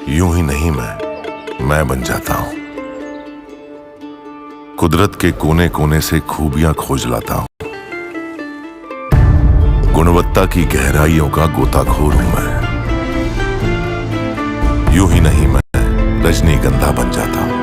यूं ही नहीं मैं बन जाता हूं। कुदरत के कोने कोने से खूबियां खोज लाता हूं। गुणवत्ता की गहराइयों का गोताखोर हूं मैं। यूं ही नहीं मैं रजनीगंधा बन जाता हूं।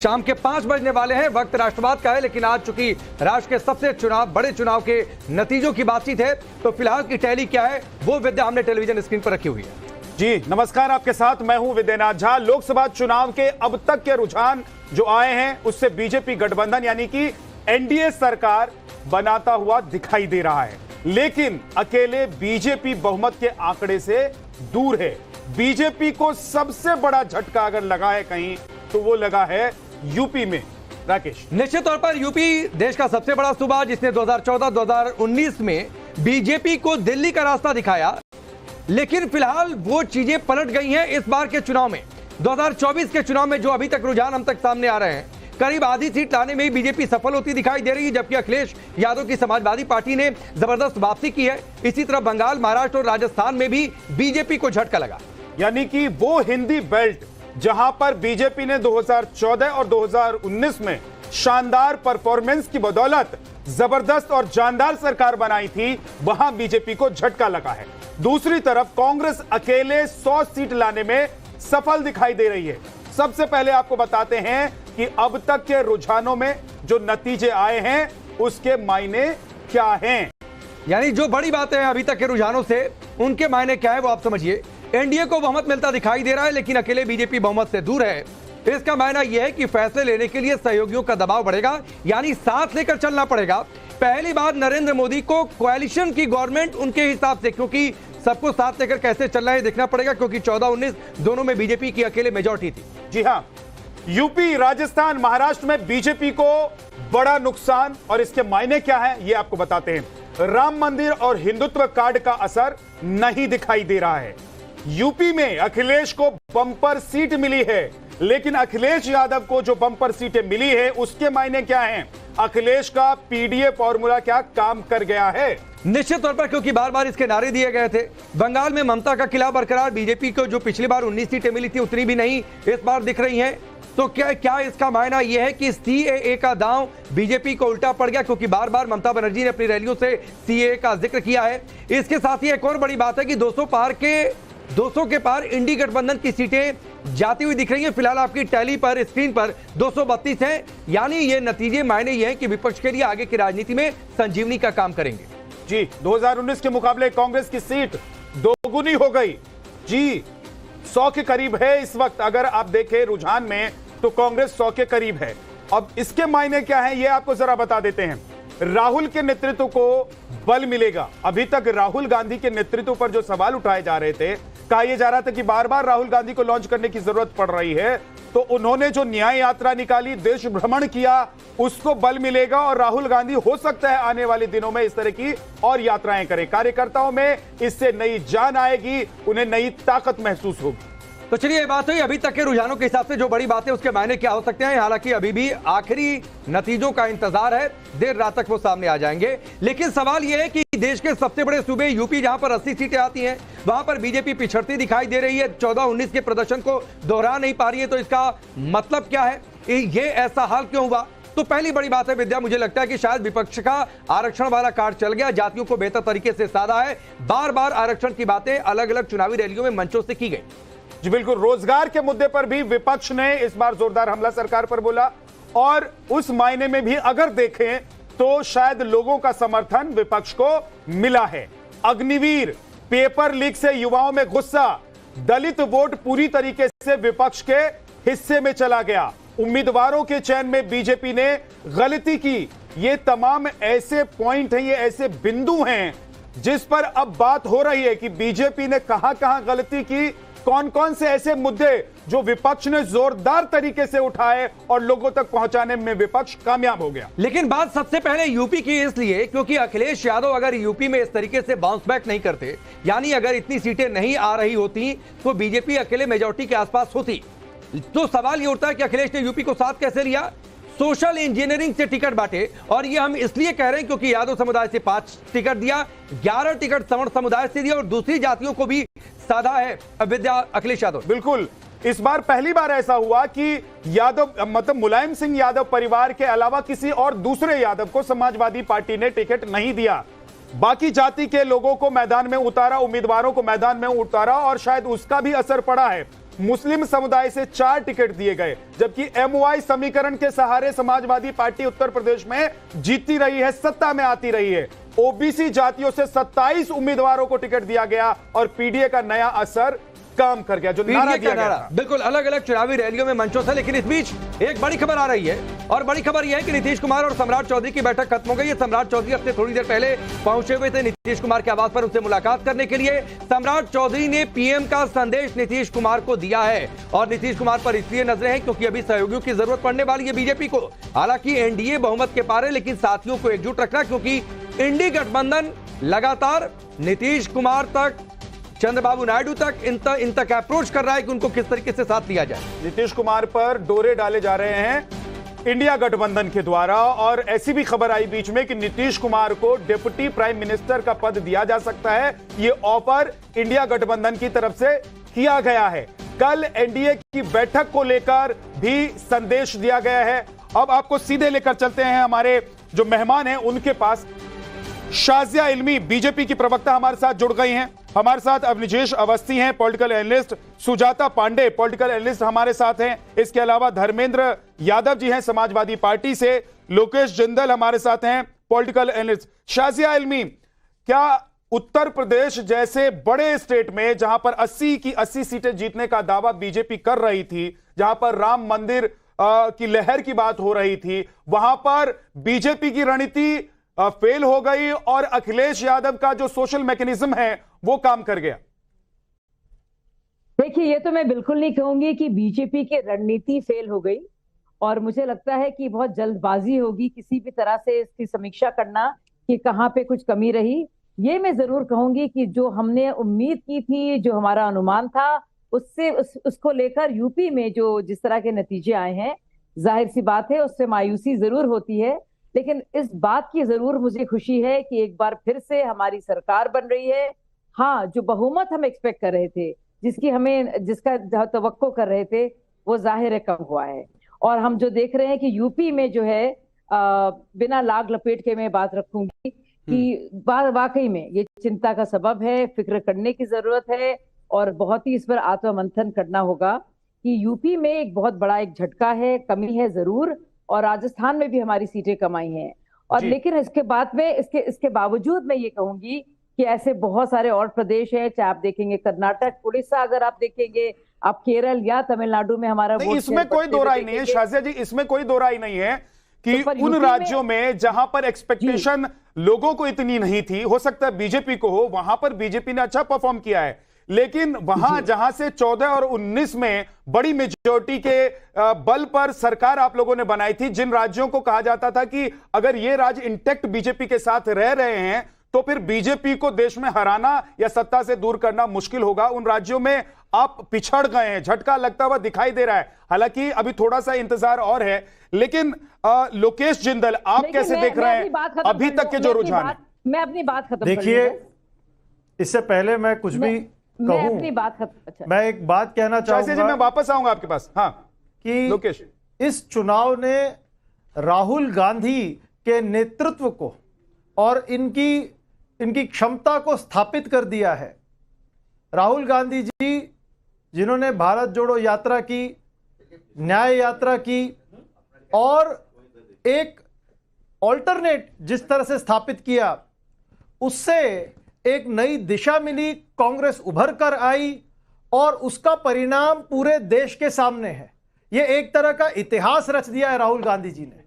शाम के 5 बजने वाले हैं। वक्त राष्ट्रवाद का है, लेकिन आज चूंकि राष्ट्र के सबसे बड़े चुनाव के नतीजों की बातचीत है, तो फिलहाल की टैली क्या है वो विद्या हमने टेलीविजन स्क्रीन पर रखी हुई है। जी नमस्कार, आपके साथ मैं हूं विद्यानाथ झा। लोकसभा चुनाव के अब तक के रुझान जो आए हैं उससे बीजेपी गठबंधन यानी कि एनडीए सरकार बनाता हुआ दिखाई दे रहा है, लेकिन अकेले बीजेपी बहुमत के आंकड़े से दूर है। बीजेपी को सबसे बड़ा झटका अगर लगा है कहीं तो वो लगा है यूपी में। राकेश, निश्चित तौर पर यूपी देश का सबसे बड़ा सूबा जिसने 2014-2019 में बीजेपी को दिल्ली का रास्ता दिखाया, लेकिन फिलहाल वो चीजें पलट गई हैं इस बार के चुनाव में। 2024 के चुनाव में जो अभी तक रुझान हम तक सामने आ रहे हैं, करीब आधी सीट लाने में ही बीजेपी सफल होती दिखाई दे रही है, जबकि अखिलेश यादव की समाजवादी पार्टी ने जबरदस्त वापसी की है। इसी तरह बंगाल, महाराष्ट्र और राजस्थान में भी बीजेपी को झटका लगा। यानी कि वो हिंदी बेल्ट जहां पर बीजेपी ने 2014 और 2019 में शानदार परफॉर्मेंस की बदौलत जबरदस्त और जानदार सरकार बनाई थी, वहां बीजेपी को झटका लगा है। दूसरी तरफ कांग्रेस अकेले 100 सीट लाने में सफल दिखाई दे रही है। सबसे पहले आपको बताते हैं कि अब तक के रुझानों में जो नतीजे आए हैं उसके मायने क्या हैं। यानी जो बड़ी बातें हैं अभी तक के रुझानों से, उनके मायने क्या है वो आप समझिए। एनडीए को बहुमत मिलता दिखाई दे रहा है, लेकिन अकेले बीजेपी बहुमत से दूर है। इसका मायना यह है कि फैसले लेने के लिए सहयोगियों का दबाव बढ़ेगा, यानी साथ लेकर चलना पड़ेगा। पहली बार नरेंद्र मोदी को कोalition की गवर्नमेंट उनके हिसाब से, क्योंकि सबको साथ लेकर कैसे चलना है देखना पड़ेगा, क्योंकि 14-19 दोनों में बीजेपी की अकेले मेजॉरिटी थी। जी हां, यूपी, राजस्थान, महाराष्ट्र में बीजेपी को बड़ा नुकसान, और इसके मायने क्या है ये आपको बताते हैं। राम मंदिर और हिंदुत्व कार्ड का असर नहीं दिखाई दे रहा है। यूपी में अखिलेश को बम्पर सीट मिली है, लेकिन अखिलेश यादव को जो बम्पर सीटें मिली है उसके मायने क्या हैं? अखिलेश का पीडीए फॉर्मूला क्या काम कर गया है? निश्चित तौर पर, क्योंकि बार बार इसके नारे दिए गए थे। बंगाल में ममता का किला बरकरार, बीजेपी को जो पिछली बार 19 सीटें मिली थी उतनी भी नहीं इस बार दिख रही हैं। तो क्या इसका मायना यह है कि सीएए का दांव बीजेपी को उल्टा पड़ गया, क्योंकि बार बार ममता बनर्जी ने अपनी रैलियों से सीएए का जिक्र किया है। इसके साथ ही एक और बड़ी बात है कि 200 के पार इंडी गठबंधन की सीटें जाती हुई दिख रही हैं। फिलहाल आपकी टैली पर, स्क्रीन पर 232 है, यानी ये नतीजे मायने ये हैं कि विपक्ष के लिए आगे की राजनीति में संजीवनी का काम करेंगे। जी, 2019 के मुकाबले कांग्रेस की सीट दोगुनी हो गई। जी, 100 के करीब है इस वक्त। अगर आप देखें रुझान में तो कांग्रेस 100 के करीब है। अब इसके मायने क्या है ये आपको जरा बता देते हैं। राहुल के नेतृत्व को बल मिलेगा। अभी तक राहुल गांधी के नेतृत्व पर जो सवाल उठाए जा रहे थे, कहा यह जा रहा था कि बार बार राहुल गांधी को लॉन्च करने की जरूरत पड़ रही है, तो उन्होंने जो न्याय यात्रा निकाली, देश भ्रमण किया, उसको बल मिलेगा और राहुल गांधी हो सकता है आने वाले दिनों में इस तरह की और यात्राएं करें। कार्यकर्ताओं में इससे नई जान आएगी, उन्हें नई ताकत महसूस होगी। तो चलिए, ये बात हुई अभी तक के रुझानों के हिसाब से जो बड़ी बातें उसके मायने क्या हो सकते हैं। हालांकि अभी भी आखिरी नतीजों का इंतजार है, देर रात तक वो सामने आ जाएंगे। लेकिन सवाल यह है कि देश के सबसे बड़े सूबे यूपी, जहां पर 80 सीटें आती हैं, वहां पर बीजेपी पिछड़ती दिखाई दे रही है, 14-19 के प्रदर्शन को दोहरा नहीं पा रही है। तो इसका मतलब क्या है, ये ऐसा हाल क्यों हुआ? तो पहली बड़ी बात है विद्या, मुझे लगता है कि शायद विपक्ष का आरक्षण वाला कार्ड चल गया, जातियों को बेहतर तरीके से साधा है। बार बार आरक्षण की बातें अलग अलग चुनावी रैलियों में मंचों से की गई। जी बिल्कुल, रोजगार के मुद्दे पर भी विपक्ष ने इस बार जोरदार हमला सरकार पर बोला, और उस मायने में भी अगर देखें तो शायद लोगों का समर्थन विपक्ष को मिला है। अग्निवीर, पेपर लीक से युवाओं में गुस्सा, दलित वोट पूरी तरीके से विपक्ष के हिस्से में चला गया, उम्मीदवारों के चयन में बीजेपी ने गलती की। ये तमाम ऐसे पॉइंट हैं, ये ऐसे बिंदु हैं जिस पर अब बात हो रही है कि बीजेपी ने कहां गलती की, कौन कौन से ऐसे मुद्दे जो विपक्ष ने जोरदार तरीके से उठाए और लोगों तक पहुंचाने में विपक्ष कामयाब हो गया। लेकिन बात सबसे पहले यूपी की इसलिए क्योंकि अखिलेश यादव अगर यूपी में इस तरीके से बाउंस बैक नहीं करते, यानी अगर इतनी सीटें नहीं आ रही होती तो बीजेपी अकेले मेजॉरिटी के आसपास होती। तो सवाल ये उठता है कि अखिलेश ने यूपी को साथ कैसे लिया? सोशल इंजीनियरिंग से टिकट बांटे, और ये हम इसलिए कह रहे हैं क्योंकि यादव समुदाय से 5 टिकट दिया, 11 टिकट सवर्ण समुदाय से दिया और दूसरी जातियों को भी साधा है विद्या अखिलेश यादव। बिल्कुल, इस बार पहली बार ऐसा हुआ कि यादव मतलब मुलायम सिंह यादव परिवार के अलावा किसी और दूसरे यादव को समाजवादी पार्टी ने टिकट नहीं दिया। बाकी जाति के लोगों को मैदान में उतारा, उम्मीदवारों को मैदान में उतारा और शायद उसका भी असर पड़ा है। मुस्लिम समुदाय से 4 टिकट दिए गए, जबकि एमओआई समीकरण के सहारे समाजवादी पार्टी उत्तर प्रदेश में जीतती रही है, सत्ता में आती रही है। ओबीसी जातियों से 27 उम्मीदवारों को टिकट दिया गया और पीडीए का नया असर काम कर गया, जो नारा दिया गया था। बिल्कुल अलग अलग चुनावी रैलियों में मंचों से। लेकिन इस बीच एक बड़ी खबर आ रही है और बड़ी खबर यह है कि नीतीश कुमार और सम्राट चौधरी की बैठक खत्म हो गई है। सम्राट चौधरी अपने थोड़ी देर पहले पहुंचे हुए थे नीतीश कुमार के आवास पर उनसे मुलाकात करने के लिए। सम्राट चौधरी ने पीएम का संदेश नीतीश कुमार को दिया है और नीतीश कुमार पर इसलिए नजरें हैं क्योंकि अभी सहयोगियों की जरूरत पड़ने वाली है बीजेपी को। हालांकि एनडीए बहुमत के पार है, लेकिन साथियों को एकजुट रखना, क्योंकि इंडी गठबंधन लगातार नीतीश कुमार तक, चंद्रबाबू नायडू तक, इन तक अप्रोच कर रहा है कि उनको किस तरीके से साथ लिया जाए। नीतीश कुमार पर डोरे डाले जा रहे हैं इंडिया गठबंधन के द्वारा, और ऐसी भी खबर आई बीच में कि नीतीश कुमार को डिप्टी प्राइम मिनिस्टर का पद दिया जा सकता है। ये ऑफर इंडिया गठबंधन की तरफ से किया गया है। कल एनडीए की बैठक को लेकर भी संदेश दिया गया है। अब आपको सीधे लेकर चलते हैं हमारे जो मेहमान हैं उनके पास। शाजिया इल्मी बीजेपी की प्रवक्ता हमारे साथ जुड़ गई हैं। हमारे साथ अवनिजेश अवस्थी हैं, political analyst. Sujata Pandey political analyst हमारे साथ हैं। इसके अलावा धर्मेंद्र यादव जी हैं समाजवादी पार्टी से। लोकेश जिंदल हमारे साथ हैं, पॉलिटिकल एनालिस्ट। शाजिया इल्मी, क्या उत्तर प्रदेश जैसे बड़े स्टेट में जहां पर 80 की 80 सीटें जीतने का दावा बीजेपी कर रही थी, जहां पर राम मंदिर की लहर की बात हो रही थी, वहां पर बीजेपी की रणनीति फेल हो गई और अखिलेश यादव का जो सोशल मैकेनिज्म है वो काम कर गया? देखिए, ये तो मैं बिल्कुल नहीं कहूंगी कि बीजेपी की रणनीति फेल हो गई, और मुझे लगता है कि बहुत जल्दबाजी होगी किसी भी तरह से इसकी समीक्षा करना कि कहां पे कुछ कमी रही। ये मैं जरूर कहूंगी कि जो हमने उम्मीद की थी, जो हमारा अनुमान था, उससे उसको लेकर यूपी में जो जिस तरह के नतीजे आए हैं, जाहिर सी बात है उससे मायूसी जरूर होती है। लेकिन इस बात की जरूर मुझे खुशी है कि एक बार फिर से हमारी सरकार बन रही है। हाँ, जो बहुमत हम एक्सपेक्ट कर रहे थे, जिसका तवक्को कर रहे थे, वो जाहिर है कम हुआ है। और हम जो देख रहे हैं कि यूपी में जो है, बिना लाग लपेट के मैं बात रखूंगी कि वाकई में ये चिंता का सबब है, फिक्र करने की जरूरत है और बहुत ही इस पर आत्ममंथन करना होगा कि यूपी में एक बहुत बड़ा एक झटका है, कमी है जरूर, और राजस्थान में भी हमारी सीटें कम आई हैं। और लेकिन इसके बाद में इसके बावजूद मैं ये कहूंगी कि ऐसे बहुत सारे और प्रदेश हैं, चाहे आप देखेंगे कर्नाटक, उड़ीसा, अगर आप देखेंगे, आप केरल या तमिलनाडु में हमारा वोट, इसमें कोई दो राय नहीं है शाजिया जी, इसमें कोई दो राय नहीं है कि उन राज्यों में जहां पर एक्सपेक्टेशन लोगों को इतनी नहीं थी, हो सकता है बीजेपी को हो, वहां पर बीजेपी ने अच्छा परफॉर्म किया है। लेकिन वहां जहां से 14 और 19 में बड़ी मेजॉरिटी के बल पर सरकार आप लोगों ने बनाई थी, जिन राज्यों को कहा जाता था कि अगर ये राज्य इंटैक्ट बीजेपी के साथ रह रहे हैं तो फिर बीजेपी को देश में हराना या सत्ता से दूर करना मुश्किल होगा, उन राज्यों में आप पिछड़ गए हैं, झटका लगता हुआ दिखाई दे रहा है। हालांकि अभी थोड़ा सा इंतजार और है। लेकिन लोकेश जिंदल, आप कैसे देख रहे हैं अभी तक के जो रुझान है? मैं अपनी बात खत्म, देखिए, इससे पहले मैं कुछ भी कहूं, अपनी बात खत्म, मैं एक बात कहना चाहूंगा। मैं वापस आऊंगा आपके पास। हाँ, कि लोकेश, इस चुनाव ने राहुल गांधी के नेतृत्व को और इनकी क्षमता को स्थापित कर दिया है। राहुल गांधी जी, जिन्होंने भारत जोड़ो यात्रा की, न्याय यात्रा की, और एक ऑल्टरनेट जिस तरह से स्थापित किया, उससे एक नई दिशा मिली, कांग्रेस उभर कर आई और उसका परिणाम पूरे देश के सामने है। यह एक तरह का इतिहास रच दिया है राहुल गांधी जी ने।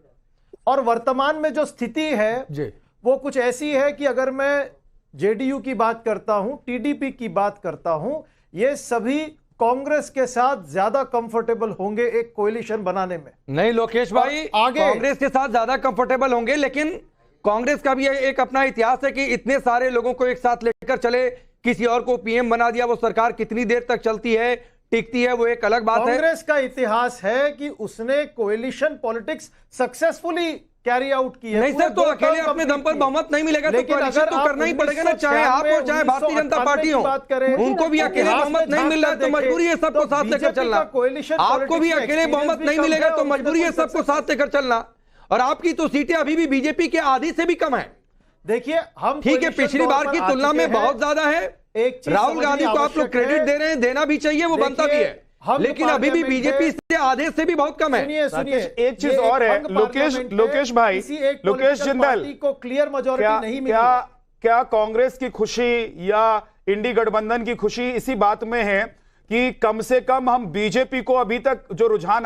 और वर्तमान में जो स्थिति है वो कुछ ऐसी है कि अगर मैं जेडीयू की बात करता हूं, टीडीपी की बात करता हूं, ये सभी कांग्रेस के साथ ज्यादा कंफर्टेबल होंगे एक कोएलिशन बनाने में। नहीं लोकेश भाई, आगे कांग्रेस के साथ ज्यादा कंफर्टेबल होंगे, लेकिन कांग्रेस का भी एक अपना इतिहास है कि इतने सारे लोगों को एक साथ लेकर चले, किसी और को पीएम बना दिया, वो सरकार कितनी देर तक चलती है, टिकती है, वो एक अलग बात है। कांग्रेस का इतिहास है कि उसने coalition politics successfully carry out की है। नहीं सर, तो अकेले अपने दम पर बहुमत नहीं मिलेगा तो कोalition तो करना ही पड़ेगा ना, चाहे आप हो चाहे भारतीय जनता पार्टी हो, उनको भी अकेले बहुमत नहीं मिल रहा है तो मजबूरी है सबको साथ लेकर चलना। आपको भी अकेले बहुमत नहीं मिलेगा तो मजबूरी है सबको साथ लेकर चलना। और आपकी तो सीटें अभी भी बीजेपी के आधी से भी कम है। देखिए हम ठीक है, पिछली बार की तुलना में बहुत ज्यादा है। राहुल गांधी को आप लोग क्रेडिट दे रहे हैं, देना भी चाहिए, वो बनता भी है, लेकिन अभी भी बीजेपी से आधे से भी बहुत कम है। सुनिए एक चीज और है, लोकेश भाई, लोकेश जिंदल को क्लियर मेजॉरिटी नहीं मिली। क्या कांग्रेस की खुशी या इंडी गठबंधन की खुशी इसी बात में है कि कम से कम हम बीजेपी को अभी तक जो रुझान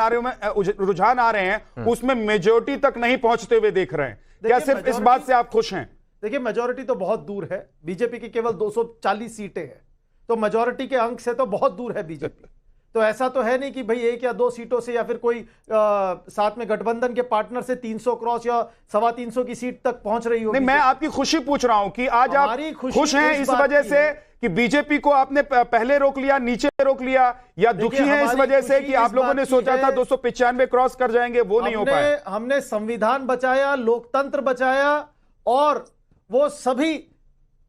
आ रहे हैं उसमें मेजॉरिटी तक नहीं पहुंचते हुए देख रहे हैं? क्या सिर्फ इस बात से आप खुश हैं? देखिए मेजॉरिटी तो बहुत दूर है, बीजेपी की केवल 240 सीटें हैं, तो मेजॉरिटी के अंक से तो बहुत दूर है बीजेपी। तो ऐसा तो है नहीं कि भाई 1 या 2 सीटों से या फिर कोई साथ में गठबंधन के पार्टनर से 300 क्रॉस या 325 की सीट तक पहुंच रही होगी। नहीं, मैं आपकी खुशी पूछ रहा हूं कि आज आप खुश हैं इस वजह से कि बीजेपी को आपने पहले रोक लिया, नीचे रोक लिया, या दुखी हैं इस वजह से कि आप लोगों ने सोचा था 295 क्रॉस कर जाएंगे, वो नहीं हो पाया? हमने संविधान बचाया, लोकतंत्र बचाया, और वो सभी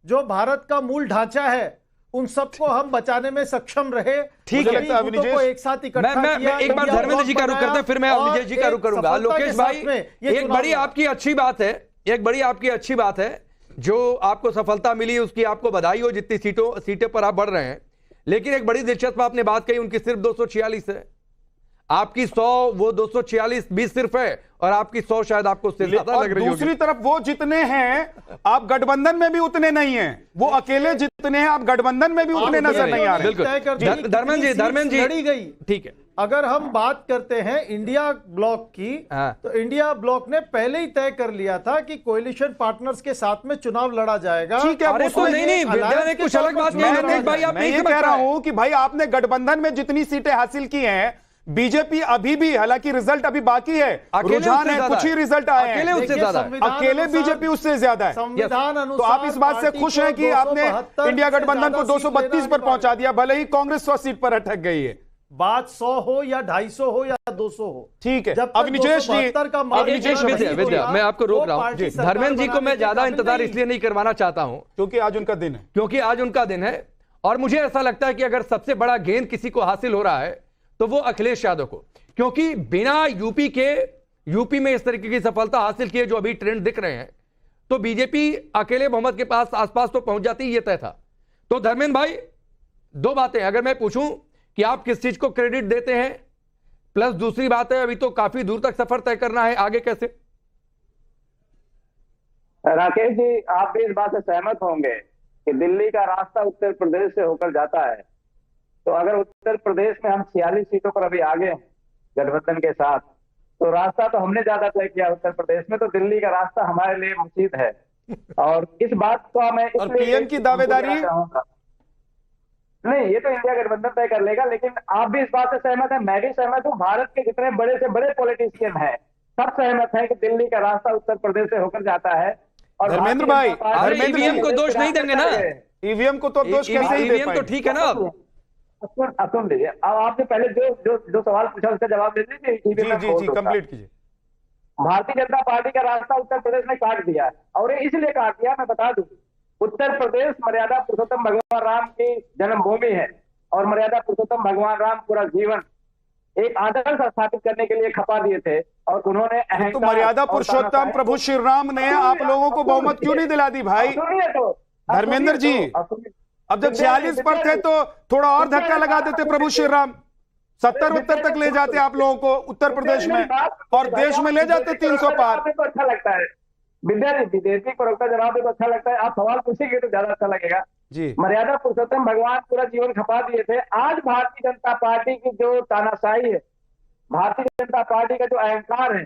जो भारत का मूल ढांचा है उन सबको हम बचाने में सक्षम रहे। ठीक है, को एक साथ इकट्ठा किया। मैं एक बार धर्मेंद्र जी का रुख करता, फिर मैं अविनाश जी का रुख करूंगा। लोकेश भाई, एक बड़ी आपकी अच्छी बात है, एक बड़ी आपकी अच्छी बात है, जो आपको सफलता मिली उसकी आपको बधाई हो, जितनी सीटें पर आप बढ़ रहे हैं। लेकिन एक बड़ी दिलचस्प आपने बात कही, उनकी सिर्फ 246 है, आपकी 100, वो 246 20 सिर्फ है, और आपकी 100 शायद आपको उससे ज्यादा लग रही है। दूसरी तरफ वो जितने हैं आप गठबंधन में भी उतने नहीं हैं, वो अकेले जितने हैं आप गठबंधन में भी उतने नजर नहीं आ रहे। बिल्कुल धर्मेंद्र जी लड़ी गई। ठीक है, अगर हम बात करते हैं इंडिया ब्लॉक की, तो इंडिया ब्लॉक ने पहले ही तय कर लिया था कि कोएलिशन पार्टनर्स के साथ में चुनाव लड़ा जाएगा। ठीक है, अरे तो नहीं कुछ अलग बात नहीं। भाई आप मैं ये कह रहा हूं कि भाई आपने गठबंधन में जितनी सीटें हासिल की हैं, बीजेपी अभी भी, हालांकि रिजल्ट अभी बाकी है, रुझान है, कुछ ही रिजल्ट आए हैं, अकेले बीजेपी उससे ज्यादा है। तो आप इस बात से खुश हैं कि आपने इंडिया गठबंधन को 232 पर पहुंचा दिया, भले ही कांग्रेस 100 सीट पर अटक गई है। बात 100 हो या 250 हो या 200 हो, ठीक है। अब निजेश मैं आपको रोक रहा हूं, धर्मेंद्र जी को मैं ज्यादा इंतजार इसलिए नहीं करवाना चाहता हूं क्योंकि आज उनका दिन है, और मुझे ऐसा लगता है कि अगर सबसे बड़ा गेंद किसी को हासिल हो रहा है तो वो अखिलेश यादव को, क्योंकि बिना यूपी में इस तरीके की सफलता हासिल किए जो अभी ट्रेंड दिख रहे हैं, तो बीजेपी अकेले बहुमत के पास आसपास तो पहुंच जाती, ये तय था। तो धर्मेंद्र भाई, 2 बातें, अगर मैं पूछूं कि आप किस चीज को क्रेडिट देते हैं, प्लस दूसरी बात है अभी तो काफी दूर तक सफर तय करना है, आगे कैसे? राकेश जी, आप भी इस बात से सहमत होंगे कि दिल्ली का रास्ता उत्तर प्रदेश से होकर जाता है। तो अगर उत्तर प्रदेश में हम 46 सीटों पर अभी आगे हैं गठबंधन के साथ, तो रास्ता तो हमने ज्यादा तय किया उत्तर प्रदेश में, तो दिल्ली का रास्ता हमारे लिए मुफीद है। और इस बात को मैं पीएम की दावेदारी नहीं, ये तो इंडिया गठबंधन तय कर लेगा, लेकिन आप भी इस बात से सहमत है, मैं भी सहमत हूँ, भारत के जितने बड़े से बड़े पॉलिटिशियन हैं सब सहमत है कि दिल्ली का रास्ता उत्तर प्रदेश से होकर जाता है। और धर्मेंद्र भाई, ईवीएम को दोष नहीं देंगे ना, ईवीएम को तो अब दोष कैसे ही दे पाएंगे? तो ठीक है ना। सुन लीजिए, अब आपने पहले जो सवाल पूछा उसका जवाब दे दीजिए। जी कंप्लीट कीजिए। भारतीय जनता पार्टी का रास्ता उत्तर प्रदेश ने काट दिया है, और ये इसलिए काट दिया, मैं बता दूं, उत्तर प्रदेश मर्यादा पुरुषोत्तम भगवान राम की जन्मभूमि है, और मर्यादा पुरुषोत्तम भगवान राम पूरा जीवन एक आदर्श स्थापित करने के लिए खपा दिए थे, और उन्होंने तो मर्यादा पुरुषोत्तम प्रभु श्री राम ने आप लोगों को बहुमत क्यों नहीं दिला दी भाई? धर्मेंद्र जी, अब जब 46 पर थे तो थोड़ा और धक्का लगा देते प्रभु श्री राम, 70 तक ले जाते आप लोगों को उत्तर प्रदेश में, और देश में ले जाते 300 पार। तो अच्छा लगता है विदेशी प्रवक्ता जवाब दे तो अच्छा लगता है, आप सवाल पूछेंगे तो ज्यादा अच्छा लगेगा जी। मर्यादा पुरुषोत्तम भगवान पूरा जीवन खपा दिए थे। आज भारतीय जनता पार्टी की जो तानाशाही है, भारतीय जनता पार्टी का जो अहंकार है,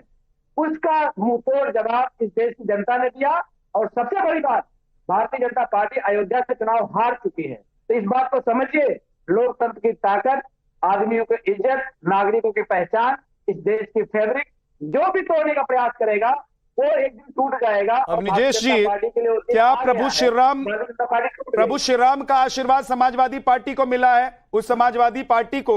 उसका मुंहतोड़ जवाब इस देश की जनता ने दिया। और सबसे बड़ी बात, भारतीय जनता पार्टी अयोध्या से चुनाव हार चुकी है, तो इस बात को समझिए, लोकतंत्र की ताकत, आदमियों की इज्जत, नागरिकों की पहचान, इस देश की फैब्रिक जो भी तोड़ने का प्रयास करेगा वो एक दिन टूट जाएगा। अब निजेश जी, क्या प्रभु श्री राम का आशीर्वाद समाजवादी पार्टी को मिला है? उस समाजवादी पार्टी को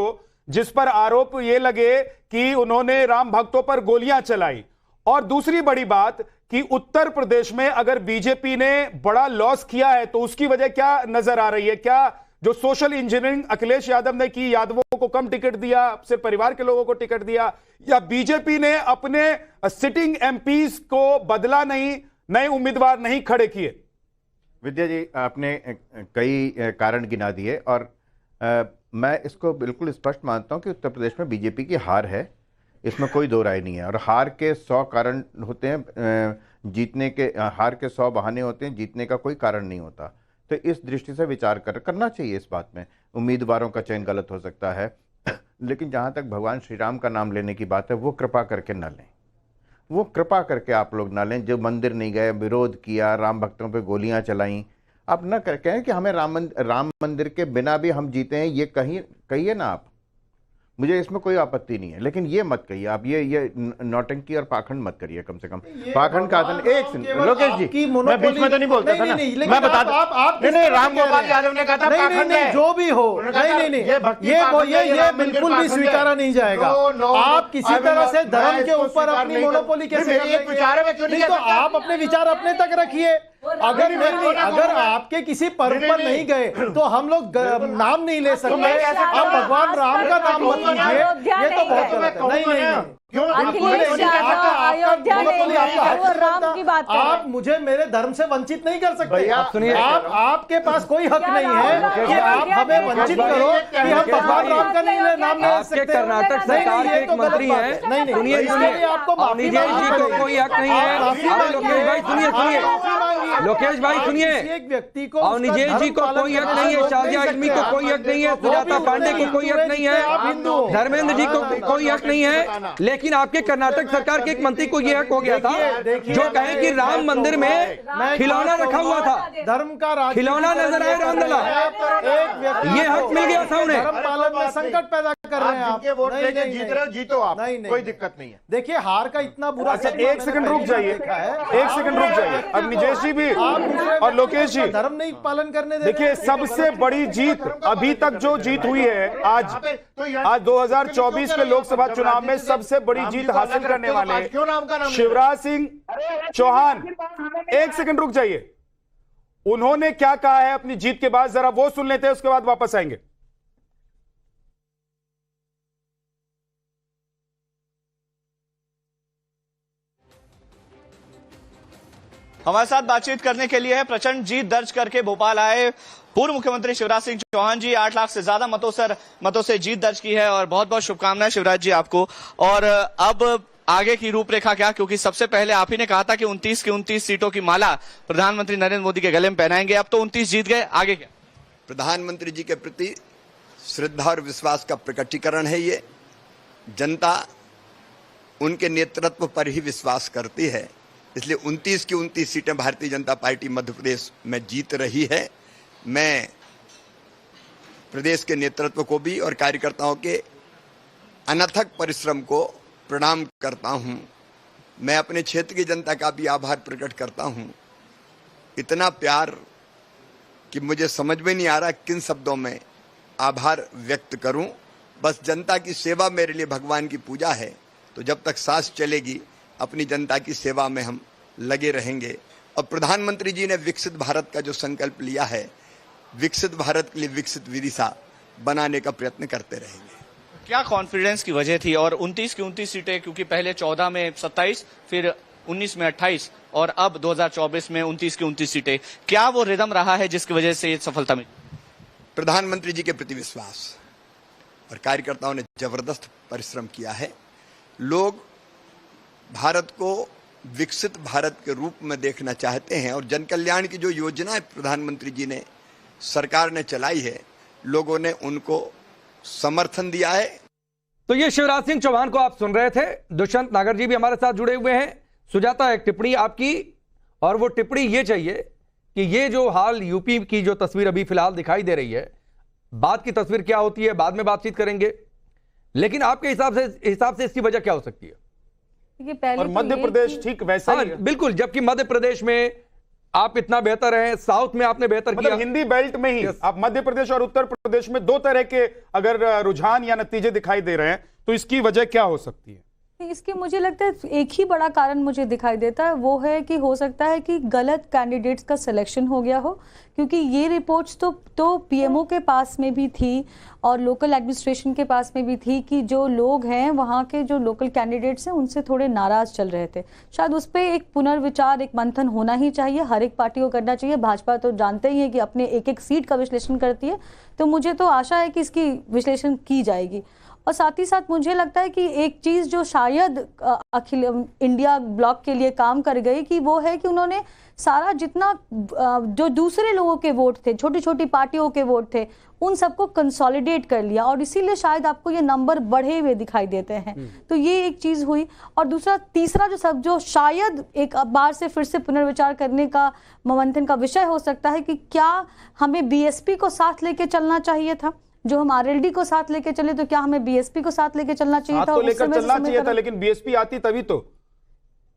जिस पर आरोप ये लगे कि उन्होंने राम भक्तों पर गोलियां चलाई, और दूसरी बड़ी बात कि उत्तर प्रदेश में अगर बीजेपी ने बड़ा लॉस किया है तो उसकी वजह क्या नजर आ रही है? क्या जो सोशल इंजीनियरिंग अखिलेश यादव ने की, यादवों को कम टिकट दिया, सिर्फ परिवार के लोगों को टिकट दिया, या बीजेपी ने अपने सिटिंग एमपीज को बदला नहीं, नए उम्मीदवार नहीं खड़े किए? विद्या जी, आपने कई कारण गिना दिए और मैं इसको बिल्कुल स्पष्ट मानता हूं कि उत्तर प्रदेश में बीजेपी की हार है, इसमें कोई दो राय नहीं है। और हार के 100 कारण होते हैं, जीतने के हार के 100 बहाने होते हैं, जीतने का कोई कारण नहीं होता। तो इस दृष्टि से विचार करना चाहिए इस बात में। उम्मीदवारों का चयन गलत हो सकता है, लेकिन जहाँ तक भगवान श्री राम का नाम लेने की बात है, वो कृपा करके न लें, वो कृपा करके आप लोग ना लें। जो मंदिर नहीं गए, विरोध किया, राम भक्तों पे गोलियां चलाई, आप न कहें कि हमें राम मंदिर के बिना भी हम जीते हैं, ये कहिए ना आप, मुझे इसमें कोई आपत्ति नहीं है, लेकिन ये मत कहिए आप, ये नौटंकी और पाखंड मत करिए। कम से कम पाखंड का एक लोकेश जी, मैं बीच में तो नहीं बोलता था ना, मैं बता दूं, नहीं, राम गोपाल यादव ने कहा था पाखंड है, जो भी हो, नहीं, ये बिल्कुल भी स्वीकारा नहीं जाएगा। आप किसी तरह से धर्म के ऊपर अपनी मोनोपोली कैसे नहीं, तो आप अपने विचार अपने तक रखिए। अगर आपके किसी पर्व पर नहीं गए तो हम लोग नाम नहीं ले सकते। आप भगवान राम का नाम मत लीजिए, ये तो बहुत गलत है। नहीं, अखिलेश यादव अयोध्या नहीं, राम की बात कर। आप मुझे मेरे धर्म से वंचित नहीं कर सकते। आपके पास कोई हक नहीं है कि आप हमें वंचित करो कि हम भगवान राम का नाम नहीं ले सकते। कर्नाटक सरकार के एक मंत्री हैं, सुनिए, अवनीश जी को कोई हक नहीं है। लोकेश भाई सुनिए, लोकेश भाई सुनिए, एक व्यक्ति को, अवनीश जी को कोई हक नहीं है, शाजिया आजमी को कोई हक नहीं है, सुजाता पांडे को कोई हक नहीं है, धर्मेंद्र जी को कोई हक नहीं है, लेकिन आपके कर्नाटक सरकार के एक मंत्री को यह हक हो गया था जो कहे कि राम मंदिर में खिलौना रखा हुआ था, धर्म का खिलौना नजर आए रामलला, ये हक मिल गया था उन्हें। धर्म पालन में संकट पैदा कर रहे हैं आप। जीत रहे हो, जीतो आप, कोई दिक्कत नहीं है। देखिए, हार का इतना बुरा। अच्छा, एक सेकंड रुक जाइए, एक सेकंड रुक जाइए। अवनीश जी भी और लोकेश जी, धर्म नहीं पालन करने दे। देखिए, सबसे बड़ी जीत अभी तक जो जीत हुई है, आज 2024 के लोकसभा चुनाव में सबसे बड़ी जीत हासिल करने वाले शिवराज सिंह चौहान, एक सेकंड रुक जाइए, उन्होंने क्या कहा है अपनी जीत के बाद, जरा वो सुन लेते हैं, उसके बाद वापस आएंगे। हमारे साथ बातचीत करने के लिए है प्रचंड जीत दर्ज करके भोपाल आए पूर्व मुख्यमंत्री शिवराज सिंह चौहान जी। 8 लाख से ज्यादा मतों से जीत दर्ज की है और बहुत बहुत शुभकामनाएं शिवराज जी आपको। और अब आगे की रूपरेखा क्या, क्योंकि सबसे पहले आप ही ने कहा था कि 29 की 29 सीटों की माला प्रधानमंत्री नरेंद्र मोदी के गले में पहनाएंगे, अब तो 29 जीत गए, आगे क्या? प्रधानमंत्री जी के प्रति श्रद्धा और विश्वास का प्रकटीकरण है ये। जनता उनके नेतृत्व पर ही विश्वास करती है, इसलिए 29 की 29 सीटें भारतीय जनता पार्टी मध्य प्रदेश में जीत रही है। मैं प्रदेश के नेतृत्व को भी और कार्यकर्ताओं के अनथक परिश्रम को प्रणाम करता हूं। मैं अपने क्षेत्र की जनता का भी आभार प्रकट करता हूं। इतना प्यार कि मुझे समझ में नहीं आ रहा किन शब्दों में आभार व्यक्त करूं। बस जनता की सेवा मेरे लिए भगवान की पूजा है, तो जब तक सांस चलेगी अपनी जनता की सेवा में हम लगे रहेंगे। और प्रधानमंत्री जी ने विकसित भारत का जो संकल्प लिया है, विकसित भारत के लिए विकसित विदिशा बनाने का प्रयत्न करते रहेंगे। क्या कॉन्फिडेंस की वजह थी? और 29 की 29 सीटें, क्योंकि पहले 14 में 27, फिर 19 में 28 और अब 2024 में 29 की 29 सीटें, क्या वो रिदम रहा है जिसकी वजह से ये सफलता मिली? प्रधानमंत्री जी के प्रति विश्वास और कार्यकर्ताओं ने जबरदस्त परिश्रम किया है। लोग भारत को विकसित भारत के रूप में देखना चाहते हैं और जन कल्याण की जो योजनाएं प्रधानमंत्री जी ने, सरकार ने चलाई है, लोगों ने उनको समर्थन दिया है। तो ये शिवराज सिंह चौहान को आप सुन रहे थे। दुष्यंत नागर जी भी हमारे साथ जुड़े हुए हैं। सुजाता, एक टिप्पणी आपकी, और वो टिप्पणी ये चाहिए कि ये जो हाल यूपी की जो तस्वीर अभी फिलहाल दिखाई दे रही है, बाद की तस्वीर क्या होती है बाद में बातचीत करेंगे, लेकिन आपके हिसाब से इसकी वजह क्या हो सकती है? और मध्य प्रदेश ठीक वैसा ही है। बिल्कुल, जबकि मध्य प्रदेश में आप इतना बेहतर हैं, साउथ में आपने बेहतर किया, हिंदी बेल्ट में ही आप मध्य प्रदेश और उत्तर प्रदेश में दो तरह के अगर रुझान या नतीजे दिखाई दे रहे हैं, तो इसकी वजह क्या हो सकती है? इसके मुझे लगता है एक ही बड़ा कारण मुझे दिखाई देता है, वो है कि हो सकता है कि गलत कैंडिडेट्स का सिलेक्शन हो गया हो, क्योंकि ये रिपोर्ट्स तो पीएमओ के पास में भी थी और लोकल एडमिनिस्ट्रेशन के पास में भी थी कि जो लोग हैं वहाँ के जो लोकल कैंडिडेट्स हैं उनसे थोड़े नाराज चल रहे थे। शायद उस पर एक पुनर्विचार, एक मंथन होना ही चाहिए, हर एक पार्टी को करना चाहिए। भाजपा तो जानते ही है कि अपने एक एक सीट का विश्लेषण करती है, तो मुझे तो आशा है कि इसकी विश्लेषण की जाएगी। और साथ ही साथ मुझे लगता है कि एक चीज़ जो शायद अखिल इंडिया ब्लॉक के लिए काम कर गई कि वो है कि उन्होंने सारा जितना जो दूसरे लोगों के वोट थे, छोटी छोटी पार्टियों के वोट थे, उन सबको कंसोलिडेट कर लिया और इसीलिए शायद आपको ये नंबर बढ़े हुए दिखाई देते हैं। तो ये एक चीज़ हुई। और दूसरा तीसरा जो शायद एक बार से फिर से पुनर्विचार करने का मंथन का विषय हो सकता है कि क्या हमें बीएसपी को साथ लेके चलना चाहिए था। जो हम आरएलडी को साथ लेके चले तो क्या हमें बीएसपी को साथ लेके चलना चाहिए था? तो लेकर चलना चाहिए था, लेकिन बीएसपी आती तभी तो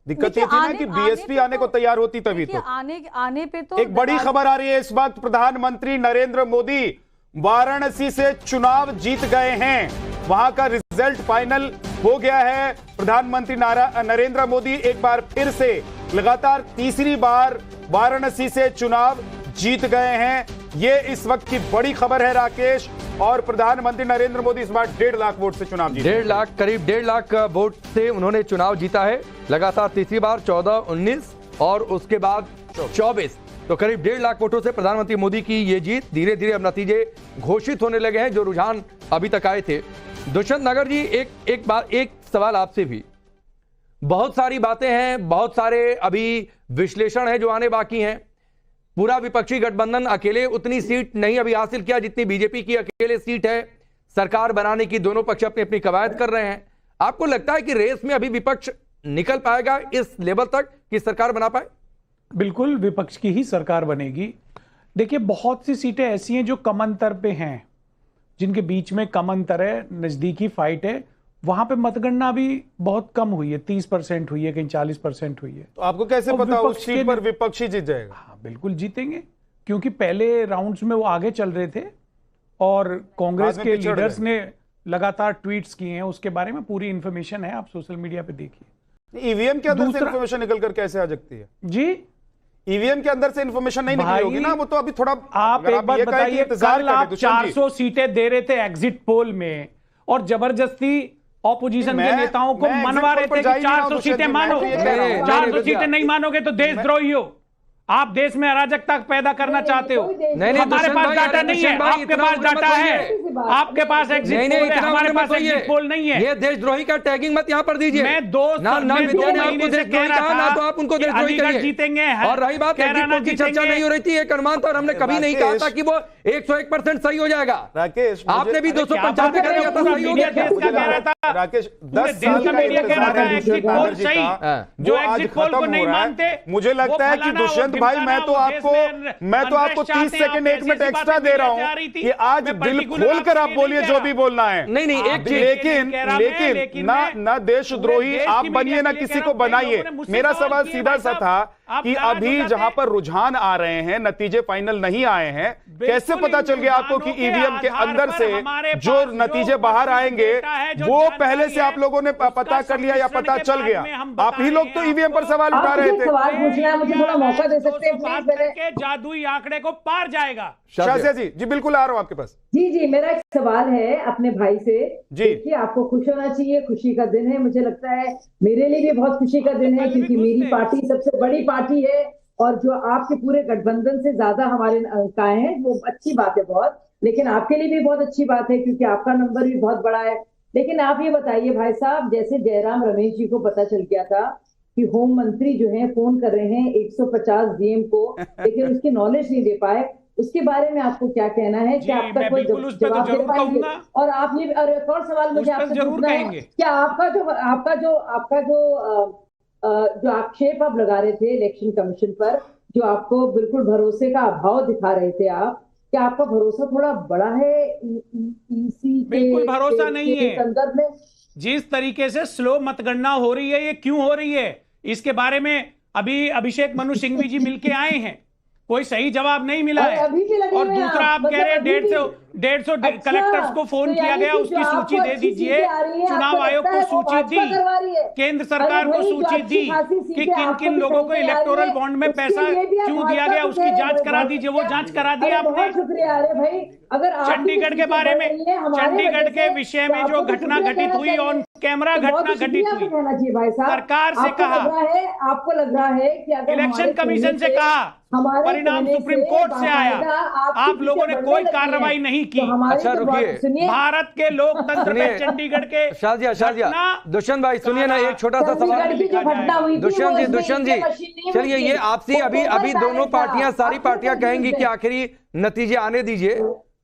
दिक्कत ये थी ना कि बीएसपी आने को तैयार होती तभी तो। आने पे तो एक बड़ी खबर आ रही है इस वक्त, प्रधानमंत्री नरेंद्र मोदी वाराणसी से चुनाव जीत गए हैं। वहां का रिजल्ट फाइनल हो गया है। प्रधानमंत्री नरेंद्र मोदी एक बार फिर से लगातार तीसरी बार वाराणसी से चुनाव जीत गए हैं। ये इस वक्त की बड़ी खबर है राकेश। और प्रधानमंत्री नरेंद्र मोदी इस बार 1.5 लाख वोट से चुनाव जीते। 1.5 लाख, करीब 1.5 लाख वोट से उन्होंने चुनाव जीता है लगातार तीसरी बार, 14, 19 और उसके बाद 24। तो करीब 1.5 लाख वोटों से प्रधानमंत्री मोदी की ये जीत। धीरे धीरे अब नतीजे घोषित होने लगे हैं जो रुझान अभी तक आए थे। दुष्यंत नगर जी, एक सवाल आपसे भी। बहुत सारी बातें हैं, बहुत सारे अभी विश्लेषण है जो आने बाकी हैं। पूरा विपक्षी गठबंधन अकेले उतनी सीट नहीं अभी हासिल किया जितनी बीजेपी की अकेले सीट है। सरकार बनाने की दोनों पक्ष अपनी अपनी कवायद कर रहे हैं। आपको लगता है कि रेस में अभी विपक्ष निकल पाएगा इस लेवल तक कि सरकार बना पाए? बिल्कुल विपक्ष की ही सरकार बनेगी। देखिए, बहुत सी सीटें ऐसी हैं जो कम अंतर पे हैं, जिनके बीच में कम अंतर है, नजदीकी फाइट है। वहां पे मतगणना भी बहुत कम हुई है, 30% हुई है, कहीं 40% हुई है। तो आपको कैसे पता उस सीट पर विपक्षी जीत जाएगा? हाँ, बिल्कुल जीतेंगे, क्योंकि पहले राउंड्स में वो आगे चल रहे थे और कांग्रेस के लीडर्स ने लगातार ट्वीट्स किए हैं। उसके बारे में पूरी इंफॉर्मेशन है, आप सोशल मीडिया पे देखिए। ईवीएम के अंदर से इंफॉर्मेशन निकल कर कैसे आ सकती है जी? ईवीएम के अंदर से इंफॉर्मेशन नहीं निकली होगी ना, वो तो अभी थोड़ा। आप एक बात बताइए, कल आप 400 सीटें दे रहे थे एग्जिट पोल में और जबरदस्ती ऑपोजिशन के नेताओं को मनवा रहे थे कि 400 सीटें मानो। 400 सीटें नहीं मानोगे तो देशद्रोही हो, आप देश में अराजकता पैदा करना चाहते हो। हमारे पास डाटा नहीं है, आपके पास डाटा है, आपके पास एग्जिट पोल है, हमारे पास एग्जिट पोल नहीं है। ये देशद्रोही का टैगिंग मत यहाँ पर दीजिए। मैं दो महीने से कह रहा था ना तो आप उनको देशद्रोही कहिए। जीतेंगे। और रही बात एग्जिट पोल की चर्चा नहीं हो रही थी, एक अनुमान था और हमने कभी नहीं कहा था कि वो 101% सही हो जाएगा। राकेश, आपने भी 295 कर दिया था, सही हो गया। राकेश, 10 साल का इंतजार एग्जिट पोल सही, जो एग्जिट पोल को नहीं मानते। मुझे लगता है कि दुष्यंत भाई, मैं तो आपको 30 सेकंड 1 मिनट एक्स्ट्रा दे रहा हूं कि आज दिल खोलकर आप बोलिए जो भी बोलना है। नहीं, एक चीज, लेकिन ना देशद्रोही आप बनिए ना किसी को बनाइए। मेरा सवाल सीधा सा था कि अभी जहां पर रुझान आ रहे हैं, नतीजे फाइनल नहीं आए हैं, कैसे पता चल गया आपको कि ईवीएम के अंदर से जो नतीजे बाहर आएंगे वो पहले से आप लोगों ने पता कर लिया या पता चल गया? आप ही लोग तो ईवीएम पर सवाल उठा रहे थे। सवाल पूछना है, मुझे थोड़ा मौका दे सकते हैं करके जादुई आंकड़े को पार जाएगा। शाजिया जी बिल्कुल आ रहा हूं आपके पास। जी, मेरा एक सवाल है अपने भाई से। देखिए, आपको खुश होना चाहिए, खुशी का दिन है। मुझे लगता है मेरे लिए भी बहुत खुशी का दिन है, क्योंकि मेरी पार्टी सबसे बड़ी पार्टी है और जो आपके पूरे गठबंधन से ज्यादा हमारे अंक आए हैं, वो अच्छी बात है बहुत। लेकिन आपके लिए भी बहुत अच्छी बात है क्योंकि आपका नंबर भी बहुत बड़ा है। लेकिन आप ये बताइए भाई साहब, जैसे जयराम रमेश जी को पता चल गया था कि होम मंत्री जो है फोन कर रहे हैं 150 डीएम को, लेकिन उसकी नॉलेज नहीं दे पाए, उसके बारे में आपको क्या कहना है? क्या आप तक कोई जवाब दे पाएंगे? और आप ये, और एक और सवाल मुझे आपसे पूछना है, क्या आपका जो आक्षेप आप लगा रहे थे इलेक्शन कमीशन पर, जो आपको बिल्कुल भरोसे का अभाव दिखा रहे थे आप, क्या आपका भरोसा थोड़ा बड़ा है ईसी के? बिल्कुल भरोसा नहीं है। संदर्भ में जिस तरीके से स्लो मतगणना हो रही है, ये क्यों हो रही है, इसके बारे में अभी अभिषेक मनु सिंघवी जी मिलके आए हैं कोई सही जवाब नहीं मिला है। अभी भी लगे और हुए हैं दूसरा आप, आप कह रहे हैं मतलब अभी 150 भी। कलेक्टर्स को फोन तो किया यानी गया, कि उसकी जो सूची आपको दे अच्छी दीजिए। सीटें आ रही हैं, चुनाव आपको आयोग लगता को है वो सूची भाजपा करवा रही है। दी, केंद्र अरे सरकार को भाई, जो सूची अच्छी दी खासी कि सीटें किन आपको किन भी लोगों को सही से आ रही इलेक्टोरल है, बॉन्ड में उसके पैसा लिए भी आप क्यों दिया भाजपा गया, को उसकी कह रहे हैं, जांच करा बहुत दीजिए। वो शुक्रिया। जांच करा दी अरे आपने। बहुत शुक्रिया। अरे भाई, अगर आपकी चंडीगढ़ के सीटें बारे बढ़ में, रही हैं हमारे चंडीगढ़ वजह के से, विषय तो में जो आपको तो घटना शुक्रिया घटित कहना हुई, चाहिए। ऑन कैमरा तो बहुत घटना घटित शुक्रिया हुई, आपको कहना चाहिए भाई साहब। सरकार से आपको कहा, लग रहा है कि अगर इलेक्शन हमारे कमीशन कहने से कहा, हमारे परिणाम कहने सुप्रीम से कोर्ट से आया, बाकायदा आपकी आप लोगों ने सीटें कोई बढ़ने लगी कार्रवाई हैं। नहीं की। तो हमारी अच्छा, तो रुकिए। सुनिए, भारत के लोकतंत्र में चंडीगढ़ के शाजिया दुष्यंत भाई सुनिए ना, एक छोटा सा सवाल। चंडीगढ़ की जो घटना हुई थी, दुष्यंत वो जी, इसमें दुष्यंत ईवीएम जी, मशीन नहीं चलिए हुई ये थी। आपसी वो अभी बोनस दोनों डालेगा। पार्टियां, सारी आपको पार्टियां क्या कहेंगी कि है? आखिरी नतीजे आने दीजिए,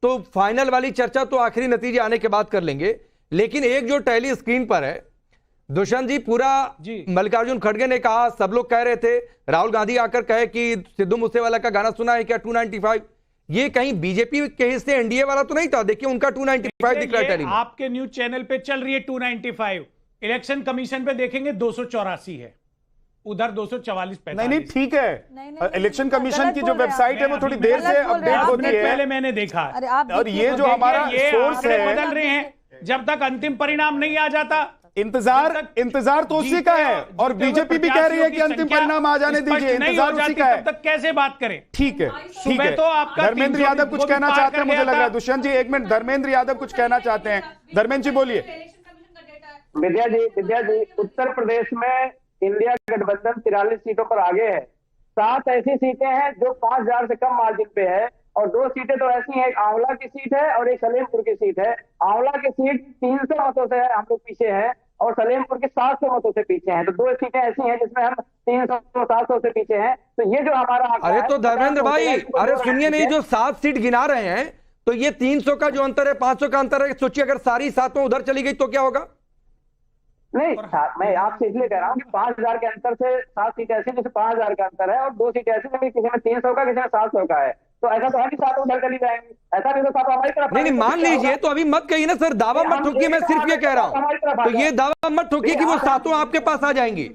तो फाइनल वाली चर्चा तो आखिरी नतीजे आने के बाद कर लेंगे। लेकिन एक जो टैली स्क्रीन पर है, दुष्यंत जी, पूरा मल्लिकार्जुन खड़गे ने कहा, सब लोग कह रहे थे, राहुल गांधी आकर कहे कि सिद्धू मूसेवाला का गाना सुना है क्या 295, ये कहीं बीजेपी के हिस्से एनडीए वाला तो नहीं था। देखिए उनका 295 दिख रहा है टैली में। आपके न्यूज चैनल पे चल रही है 295, इलेक्शन कमीशन पे देखेंगे 284 है, उधर 244 नहीं, ठीक है। इलेक्शन कमीशन की जो वेबसाइट है वो थोड़ी देर से अपडेट होती है, पहले मैंने देखा। और ये जो हमारा सोर्स है, बदल रहे हैं, जब तक अंतिम परिणाम नहीं आ जाता इंतजार तो उसी का है। और बीजेपी भी कह रही है कि अंतिम परिणाम आ जाने दीजिए, इंतजार उसी का है। तब तक कैसे बात करें? ठीक है, ठीक है। तो आपका धर्मेंद्र यादव कुछ कहना चाहते हैं, मुझे लग रहा है। दुष्यंत जी एक मिनट, धर्मेंद्र यादव कुछ कहना चाहते हैं। धर्मेंद्र जी बोलिए। विद्या जी, उत्तर प्रदेश में इंडिया गठबंधन 43 सीटों पर आगे है। 7 ऐसी सीटें हैं जो 5000 से कम मार्जिन पे है, और 2 सीटें तो ऐसी हैं, एक आंवला की सीट है और एक सलेमपुर की सीट है। आंवला की सीट 300 मतों से हम लोग पीछे हैं, और सलेमपुर के 700 मतों से पीछे हैं। तो 2 सीटें ऐसी हैं जिसमें हम 300-700 से पीछे हैं। तो ये जो हमारा अरे तो धर्मेंद्र भाई, अरे सुनिए नहीं, जो 7 सीट गिना रहे हैं, तो ये 300 का जो अंतर है, 500 का अंतर है, सोचिए अगर सारी 7 उधर चली गई तो क्या होगा? नहीं, मैं आपसे इसलिए कह रहा हूँ कि 5000 के अंतर से 7 सीट ऐसी जिसमें 5000 का अंतर है, और 2 सीट ऐसी जिसमें किसी में 300 का, किसी में 700 का है। तो ऐसा तो है कि 7 उधर चली जाएंगी, ऐसा भी तो 7 हमारी तरफ। नहीं, मान लीजिए, तो अभी मत कहिए ना सर, दावा मत ठोकिए, मैं सिर्फ ये कह रहा हूं, तो ये दावा मत ठोकिए कि वो 7 आपके पास आ जाएंगी।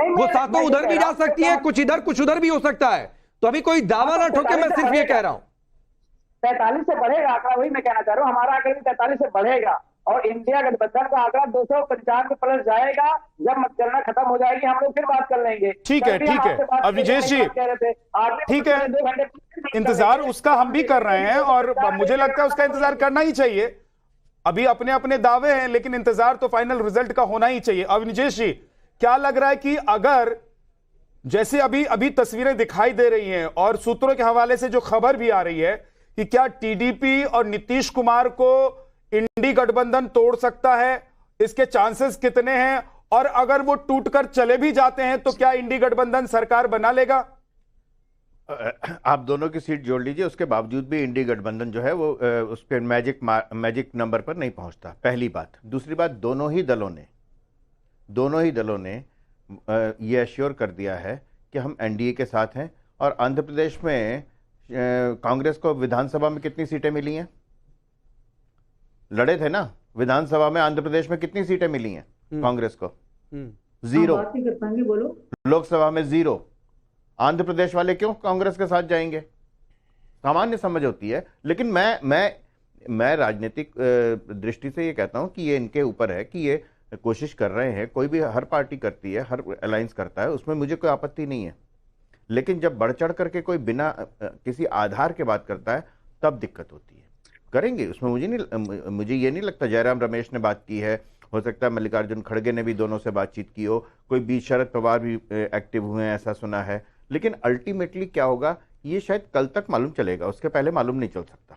वो 7 उधर भी जा सकती है, कुछ इधर कुछ उधर भी हो सकता है। तो अभी कोई दावा ना ठोके, मैं सिर्फ ये कह रहा हूं। 43 से बढ़ेगा आंकड़ा, वही मैं कहना चाह रहा हूँ। हमारा आंकड़ा भी 43 से बढ़ेगा, और इंडिया गठबंधन का आंकड़ा 295 प्लस जाएगा। जब मतगणना खत्म हो जाएगी हम लोग फिर बात कर लेंगे। ठीक है, ठीक है। अब विजेश जी, ठीक है, इंतजार उसका हम भी कर रहे हैं, और मुझे लगता है उसका इंतजार करना ही चाहिए। अभी अपने अपने दावे हैं, लेकिन इंतजार तो फाइनल रिजल्ट का होना ही चाहिए। अब विजेश जी, क्या लग रहा है कि अगर जैसे अभी तस्वीरें दिखाई दे रही हैं, और सूत्रों के हवाले से जो खबर भी आ रही है कि क्या टीडीपी और नीतीश कुमार को इंडी गठबंधन तोड़ सकता है, इसके चांसेस कितने हैं? और अगर वो टूटकर चले भी जाते हैं तो क्या इंडी गठबंधन सरकार बना लेगा? आप दोनों की सीट जोड़ लीजिए, उसके बावजूद भी इंडी गठबंधन जो है वो उस पर मैजिक नंबर पर नहीं पहुंचता, पहली बात। दूसरी बात, दोनों ही दलों ने ये अश्योर कर दिया है कि हम एनडीए के साथ हैं। और आंध्र प्रदेश में कांग्रेस को विधानसभा में कितनी सीटें मिली हैं? लड़े थे ना विधानसभा में, आंध्र प्रदेश में कितनी सीटें मिली हैं कांग्रेस को? 0। लोकसभा में 0। आंध्र प्रदेश वाले क्यों कांग्रेस के साथ जाएंगे? सामान्य समझ होती है। लेकिन मैं राजनीतिक दृष्टि से ये कहता हूं कि ये इनके ऊपर है कि ये कोशिश कर रहे हैं। कोई भी, हर पार्टी करती है, हर अलायंस करता है, उसमें मुझे कोई आपत्ति नहीं है। लेकिन जब बढ़ चढ़ करके कोई बिना किसी आधार के बात करता है, तब दिक्कत होती है। करेंगे उसमें, मुझे ये नहीं लगता। जयराम रमेश ने बात की है, हो सकता है मल्लिकार्जुन खड़गे ने भी दोनों से बातचीत की हो, कोई बीच शरद पवार भी एक्टिव हुए हैं, ऐसा सुना है। लेकिन अल्टीमेटली क्या होगा ये शायद कल तक मालूम चलेगा, उसके पहले मालूम नहीं चल सकता।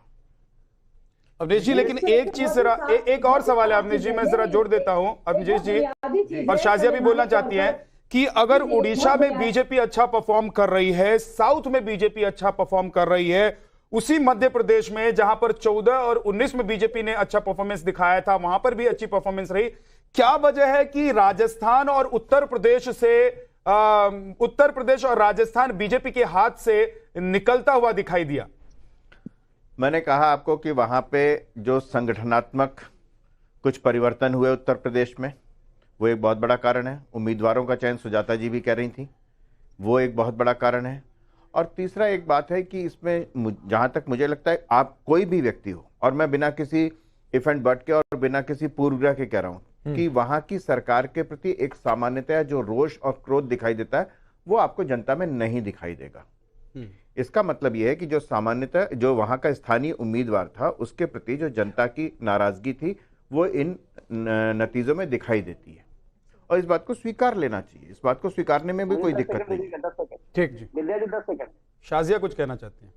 अवनीश जी, लेकिन एक चीज जरा, एक और सवाल है अवनीश जी, मैं जरा जोड़ देता हूं। अवनीश जी और शाजिया भी बोलना चाहती हैं कि अगर उड़ीसा में बीजेपी अच्छा परफॉर्म कर रही है, साउथ में बीजेपी अच्छा परफॉर्म कर रही है, उसी मध्य प्रदेश में जहां पर 14 और 19 में बीजेपी ने अच्छा परफॉर्मेंस दिखाया था, वहां पर भी अच्छी परफॉर्मेंस रही। क्या वजह है कि राजस्थान और उत्तर प्रदेश और राजस्थान बीजेपी के हाथ से निकलता हुआ दिखाई दिया? मैंने कहा आपको कि वहां पे जो संगठनात्मक कुछ परिवर्तन हुए उत्तर प्रदेश में, वो एक बहुत बड़ा कारण है। उम्मीदवारों का चयन सुजाता जी भी कह रही थी, वो एक बहुत बड़ा कारण है। और तीसरा एक बात है कि इसमें जहां तक मुझे लगता है, आप कोई भी व्यक्ति हो, और मैं बिना किसी इफ एंड बट के और बिना किसी पूर्वग्रह के कह रहा हूं कि वहां की सरकार के प्रति एक सामान्यतः जो रोष और क्रोध दिखाई देता है वो आपको जनता में नहीं दिखाई देगा। इसका मतलब यह है कि जो सामान्यतः जो वहां का स्थानीय उम्मीदवार था उसके प्रति जो जनता की नाराजगी थी वो इन नतीजों में दिखाई देती है, और इस बात को स्वीकार लेना चाहिए। इस बात को स्वीकारने में भी कोई दिक्कत नहीं है। ठीक जी, विद्या जी 10 सेकंड। शाजिया कुछ कहना चाहती हैं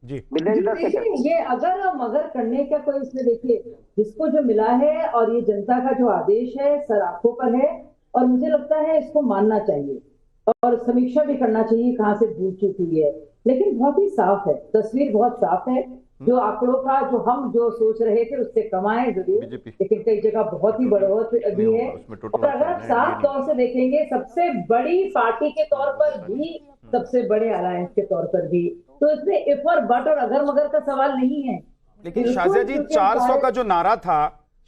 जी? विद्या जी 10 सेकंड। ये अगर हम अगर करने का कोई इसमें देखिए, जिसको जो मिला है और ये जनता का जो आदेश है सर आंखों पर है, और मुझे लगता है इसको मानना चाहिए और समीक्षा भी करना चाहिए कहाँ से भूल चूक हुई है। लेकिन बहुत ही साफ है, तस्वीर बहुत साफ है। जो आंकड़ों का जो हम जो सोच रहे थे उससे कम आए जरूर, लेकिन कई जगह बहुत ही बढ़ोत अभी है। और अगर आप साफ तौर से देखेंगे, सबसे बड़ी पार्टी के तौर पर भी, सबसे बड़े अलायंस के तौर पर भी, तो इसमें इफ और बट और अगर मगर का सवाल नहीं है। लेकिन शाजिया जी 400 का जो नारा था,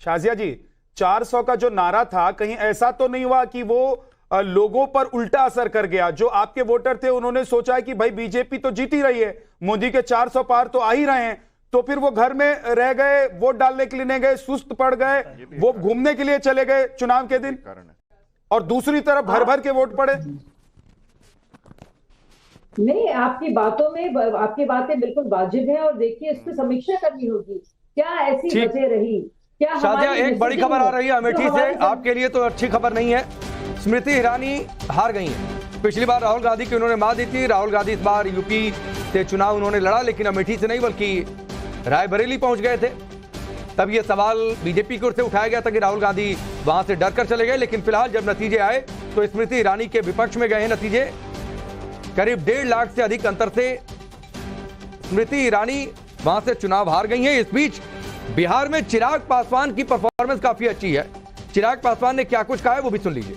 शाजिया जी 400 का जो नारा था, कहीं ऐसा तो नहीं हुआ कि वो लोगों पर उल्टा असर कर गया? जो आपके वोटर थे उन्होंने सोचा कि भाई बीजेपी तो जीत ही रही है, मोदी के 400 पार तो आ ही रहे हैं, तो फिर वो घर में रह गए, वोट डालने के लिए नहीं गए, सुस्त पड़ गए, वो घूमने के लिए चले गए चुनाव के दिन, और दूसरी तरफ भर भर के वोट पड़े। नहीं, आपकी बातें बिल्कुल वाजिब है, और देखिए इस पर समीक्षा करनी होगी, क्या ऐसी वजह रही, क्या शादिया एक बड़ी खबर आ रही है अमेठी से, आपके लिए तो अच्छी खबर नहीं है। स्मृति ईरानी हार गई हैं। पिछली बार राहुल गांधी की उन्होंने मात दी थी। राहुल गांधी इस बार यूपी से चुनाव उन्होंने लड़ा, लेकिन अमेठी से नहीं बल्कि रायबरेली पहुंच गए थे। तब ये सवाल बीजेपी की ओर से उठाया गया था कि राहुल गांधी वहां से डर कर चले गए, लेकिन फिलहाल जब नतीजे आए तो स्मृति ईरानी के विपक्ष में गए हैं नतीजे। करीब 1.5 लाख से अधिक अंतर से स्मृति ईरानी वहां से चुनाव हार गई हैं। इस बीच बिहार में चिराग पासवान की परफॉर्मेंस काफी अच्छी है। चिराग पासवान ने क्या कुछ कहा है वो भी सुन लीजिए।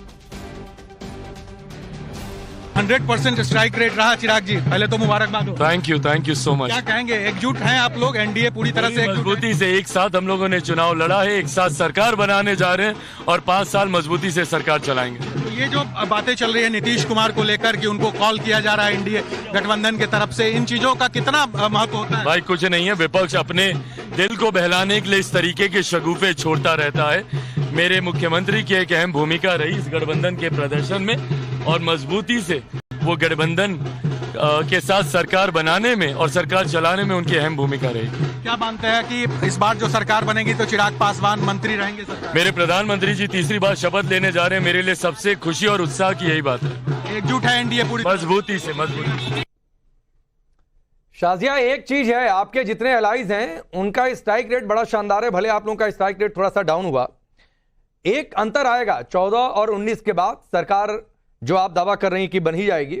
100% स्ट्राइक रेट रहा चिराग जी, पहले तो मुबारकबाद हो। Thank you so much. क्या कहेंगे, एकजुट हैं आप लोग, एनडीए पूरी तरह से मजबूती से एक साथ हम लोगों ने चुनाव लड़ा है, एक साथ सरकार बनाने जा रहे हैं और 5 साल मजबूती से सरकार चलाएंगे। तो ये जो बातें चल रही है नीतीश कुमार को लेकर कि उनको कॉल किया जा रहा है एनडीए गठबंधन की तरफ से, इन चीजों का कितना महत्व होता है? भाई कुछ नहीं है, विपक्ष अपने दिल को बहलाने के लिए इस तरीके के शगुफे छोड़ता रहता है। मेरे मुख्यमंत्री की एक अहम भूमिका रही इस गठबंधन के प्रदर्शन में, और मजबूती से वो गठबंधन के साथ सरकार बनाने में और सरकार चलाने में उनकी अहम भूमिका रही। क्या मानते हैं कि इस बार जो सरकार बनेगी तो चिराग पासवान मंत्री रहेंगे सरकार? मेरे प्रधानमंत्री जी तीसरी बार शपथ लेने जा रहे हैं, मेरे लिए सबसे खुशी और उत्साह की यही बात है। एकजुट है एनडीए पूरी मजबूती से। शाजिया एक चीज है, आपके जितने एलाइज हैं उनका स्ट्राइक रेट बड़ा शानदार है, भले आप लोगों का स्ट्राइक रेट थोड़ा सा डाउन हुआ। एक अंतर आएगा 14 और 19 के बाद, सरकार जो आप दावा कर रही हैं कि बन ही जाएगी,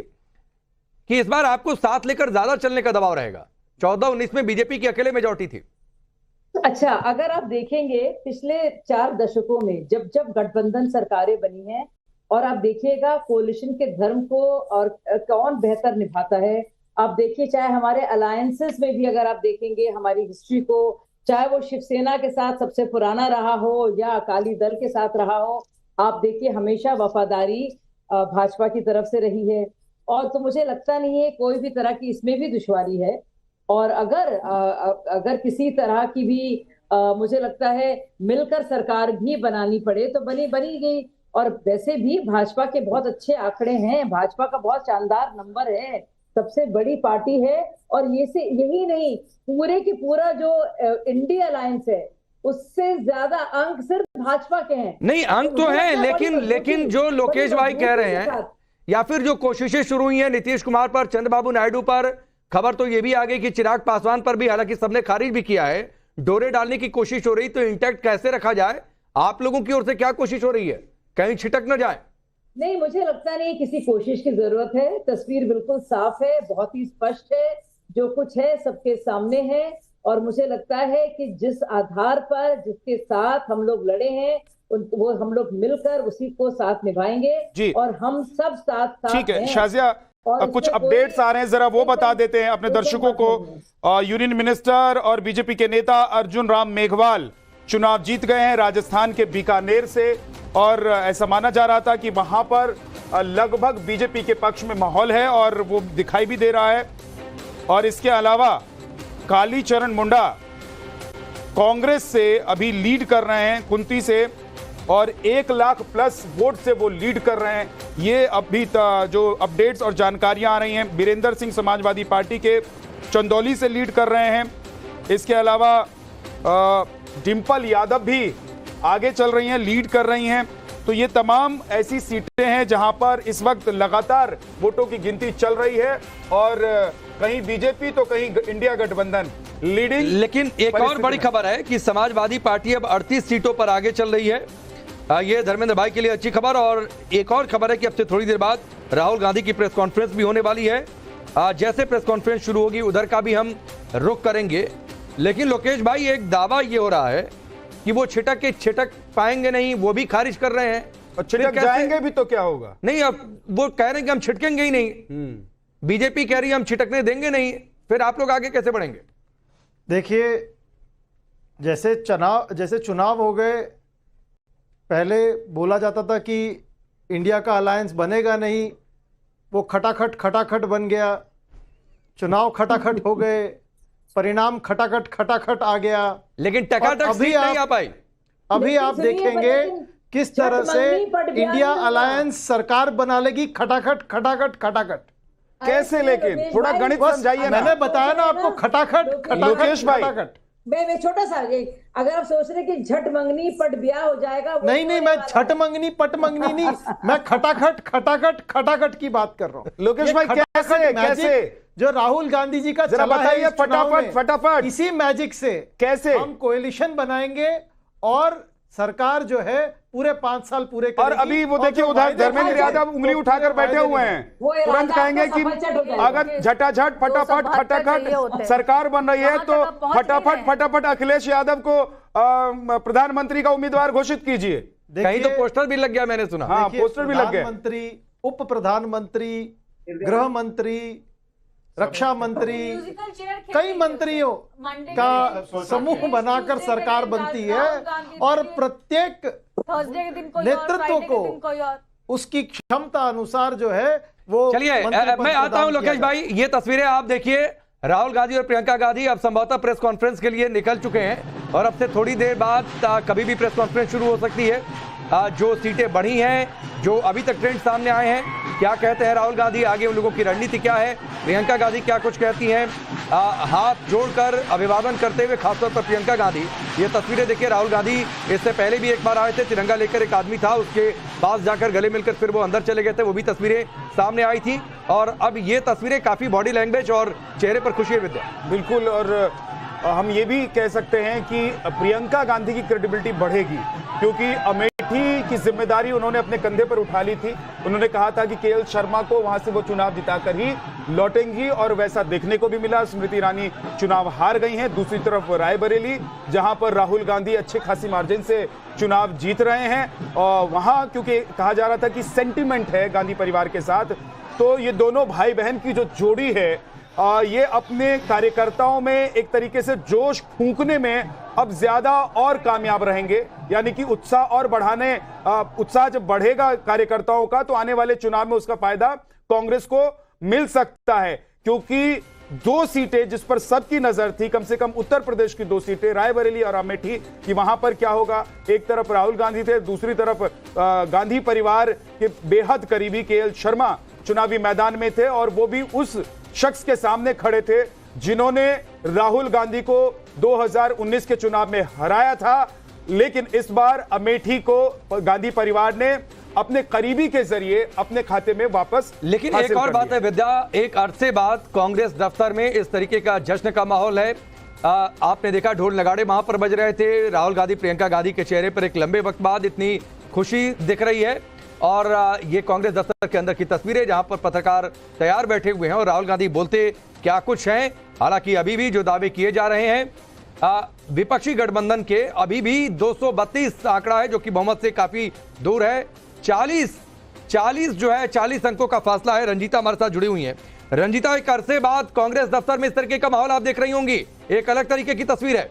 कि इस बार आपको साथ लेकर ज्यादा चलने का दबाव रहेगा। 14-19 में बीजेपी की अकेले मेजॉरिटी थी। अच्छा, अगर आप देखेंगे पिछले 4 दशकों में जब जब गठबंधन सरकारें बनी हैं, और आप देखिएगा कोलिशन के धर्म को और कौन बेहतर निभाता है। आप देखिए, चाहे हमारे अलायंसेस में भी अगर आप देखेंगे हमारी हिस्ट्री को, चाहे वो शिवसेना के साथ सबसे पुराना रहा हो या अकाली दल के साथ रहा हो, आप देखिए हमेशा वफादारी भाजपा की तरफ से रही है। और तो मुझे लगता नहीं है कोई भी तरह की इसमें भी दुश्वारी है। और अगर किसी तरह की भी मुझे लगता है मिलकर सरकार भी बनानी पड़े तो बनी गई। और वैसे भी भाजपा के बहुत अच्छे आंकड़े हैं, भाजपा का बहुत शानदार नंबर है, सबसे बड़ी पार्टी है। और यही नहीं, पूरे की पूरा जो इंडिया अलायंस है उससे ज्यादा अंक सिर्फ भाजपा के हैं। नहीं, अंक तो है, लेकिन जो लोकेश भाई कह रहे हैं या फिर जो कोशिशें शुरू हुई हैं नीतीश कुमार पर, चंद्रबाबू नायडू पर, खबर तो ये भी आ गई कि चिराग पासवान पर भी, हालांकि सबने खारिज भी किया है, डोरे डालने की कोशिश हो रही। तो इंटैक्ट कैसे रखा जाए? आप लोगों की ओर से क्या कोशिश हो रही है, कहीं छिटक न जाए? नहीं, मुझे लगता नहीं किसी कोशिश की जरूरत है। तस्वीर बिल्कुल साफ है, बहुत ही स्पष्ट है, जो कुछ है सबके सामने है। और मुझे लगता है कि जिस आधार पर जिसके साथ हम लोग लड़े हैं वो हम लोग मिलकर उसी को साथ निभाएंगे, और हम सब साथ ठीक है। शाजिया, कुछ अपडेट्स आ रहे हैं, जरा वो बता देते हैं अपने दर्शकों को। यूनियन मिनिस्टर और बीजेपी के नेता अर्जुन राम मेघवाल चुनाव जीत गए हैं राजस्थान के बीकानेर से, और ऐसा माना जा रहा था कि वहां पर लगभग बीजेपी के पक्ष में माहौल है और वो दिखाई भी दे रहा है। और इसके अलावा कालीचरण मुंडा कांग्रेस से अभी लीड कर रहे हैं कुंती से, और 1 लाख प्लस वोट से वो लीड कर रहे हैं। ये अभी जो अपडेट्स और जानकारियां आ रही हैं, वीरेंद्र सिंह समाजवादी पार्टी के चंदौली से लीड कर रहे हैं। इसके अलावा डिंपल यादव भी आगे चल रही हैं, लीड कर रही हैं। तो ये तमाम ऐसी सीटें हैं जहां पर इस वक्त लगातार वोटों की गिनती चल रही है और कहीं बीजेपी तो कहीं इंडिया गठबंधन लीडिंग। लेकिन एक और बड़ी खबर है कि समाजवादी पार्टी अब 38 सीटों पर आगे चल रही है। ये धर्मेंद्र भाई के लिए अच्छी खबर। और एक और खबर है कि अब से थोड़ी देर बाद राहुल गांधी की प्रेस कॉन्फ्रेंस भी होने वाली है। जैसे प्रेस कॉन्फ्रेंस शुरू होगी उधर का भी हम रुख करेंगे। लेकिन लोकेश भाई, एक दावा ये हो रहा है कि वो छिटक पाएंगे नहीं, वो भी खारिज कर रहे हैं। और छिटक जाएंगे भी तो क्या होगा? नहीं, अब वो कह रहे हैं कि हम छिटकेंगे ही नहीं। बीजेपी कह रही है हम छिटकने देंगे नहीं, फिर आप लोग आगे कैसे बढ़ेंगे? देखिए, जैसे चुनाव हो गए, पहले बोला जाता था कि इंडिया का अलायंस बनेगा नहीं, वो खटाखट बन गया। चुनाव खटाखट हो गए, परिणाम खटाखट आ गया। लेकिन टकाटक सीट नहीं आ पाई। अभी आप देखेंगे किस तरह से इंडिया अलायंस सरकार बना लेगी, खटाखट। कैसे? लेकिन थोड़ा गणित समझाइए। मैंने बताया ना आपको, खटाखट। लोकेश भाई, मैं छोटा सा, अगर आप सोच रहे कि झट मंगनी पट ब्याह हो जाएगा, नहीं, मैं झट मंगनी पट मंगनी नहीं, मैं खटाखट की बात कर रहा हूँ। लोकेश भाई, कैसे जो राहुल गांधी जी का जरा बताइए फटाफट इसी मैजिक से कैसे हम कोएलिशन बनाएंगे और सरकार जो है पूरे 5 साल पूरे करेगी। और अभी वो देखिए उधर धर्मेंद्र यादव उंगली उठाकर बैठे हुए हैं, तुरंत कहेंगे कि अगर झटाझट फटाफट खटाखट सरकार बन रही है तो फटाफट अखिलेश यादव को प्रधानमंत्री का उम्मीदवार घोषित कीजिए। कहीं तो पोस्टर भी लग गया, मैंने सुना। हाँ, पोस्टर भी लग गया। प्रधानमंत्री, उप प्रधानमंत्री, गृह मंत्री, रक्षा मंत्री, कई मंत्रियों का समूह बनाकर सरकार बनती है और प्रत्येक नेतृत्व को उसकी क्षमता अनुसार जो है वो। चलिए, मैं आता हूं लोकेश भाई। ये तस्वीरें आप देखिए, राहुल गांधी और प्रियंका गांधी अब संभवतः प्रेस कॉन्फ्रेंस के लिए निकल चुके हैं और अब से थोड़ी देर बाद कभी भी प्रेस कॉन्फ्रेंस शुरू हो सकती है। जो सीटें बढ़ी हैं, जो अभी तक ट्रेंड सामने आए हैं, क्या कहते हैं राहुल गांधी, आगे उन लोगों की रणनीति क्या है, प्रियंका गांधी क्या कुछ कहती हैं, हाथ जोड़कर अभिवादन करते हुए, खासतौर पर प्रियंका गांधी। ये तस्वीरें देखिए, राहुल गांधी इससे पहले भी एक बार आए थे, तिरंगा लेकर एक आदमी था, उसके पास जाकर गले मिलकर फिर वो अंदर चले गए थे, वो भी तस्वीरें सामने आई थी। और अब ये तस्वीरें काफी बॉडी लैंग्वेज और चेहरे पर खुशी है विद्या। बिल्कुल, और हम ये भी कह सकते हैं कि प्रियंका गांधी की क्रेडिबिलिटी बढ़ेगी क्योंकि अमेठी की जिम्मेदारी उन्होंने अपने कंधे पर उठा ली थी। उन्होंने कहा था कि केएल शर्मा को वहां से वो चुनाव जिताकर ही लौटेंगी और वैसा देखने को भी मिला। स्मृति ईरानी चुनाव हार गई हैं। दूसरी तरफ रायबरेली, जहां पर राहुल गांधी अच्छे खासी मार्जिन से चुनाव जीत रहे हैं, और वहां क्योंकि कहा जा रहा था कि सेंटिमेंट है गांधी परिवार के साथ, तो ये दोनों भाई बहन की जो जोड़ी है ये अपने कार्यकर्ताओं में एक तरीके से जोश फूंकने में अब ज्यादा और कामयाब रहेंगे। यानी कि उत्साह और बढ़ाने, उत्साह जब बढ़ेगा कार्यकर्ताओं का तो आने वाले चुनाव में उसका फायदा कांग्रेस को मिल सकता है। क्योंकि 2 सीटें जिस पर सबकी नजर थी, कम से कम उत्तर प्रदेश की 2 सीटें, रायबरेली और अमेठी, कि वहां पर क्या होगा। एक तरफ राहुल गांधी थे, दूसरी तरफ गांधी परिवार के बेहद करीबी केएल शर्मा चुनावी मैदान में थे और वो भी उस शख्स के सामने खड़े थे जिन्होंने राहुल गांधी को 2019 के चुनाव में हराया था। लेकिन इस बार अमेठी को गांधी परिवार ने अपने करीबी के जरिए अपने खाते में वापस। लेकिन एक और बात है विद्या, एक अरसे बाद कांग्रेस दफ्तर में इस तरीके का जश्न का माहौल है। आपने देखा ढोल नगाड़े वहां पर बज रहे थे। राहुल गांधी, प्रियंका गांधी के चेहरे पर एक लंबे वक्त बाद इतनी खुशी दिख रही है। और ये कांग्रेस दफ्तर के अंदर की तस्वीरें जहां पर पत्रकार तैयार बैठे हुए हैं और राहुल गांधी बोलते क्या कुछ हैं। हालांकि अभी भी जो दावे किए जा रहे हैं विपक्षी गठबंधन के, अभी भी 232 आंकड़ा है जो कि बहुमत से काफी दूर है। 40 जो है 40 अंकों का फासला है। रंजीता हमारे साथ जुड़ी हुई है। रंजीता, एक अरसे बाद कांग्रेस दफ्तर में इस तरीके का माहौल आप देख रही होंगी, एक अलग तरीके की तस्वीर है।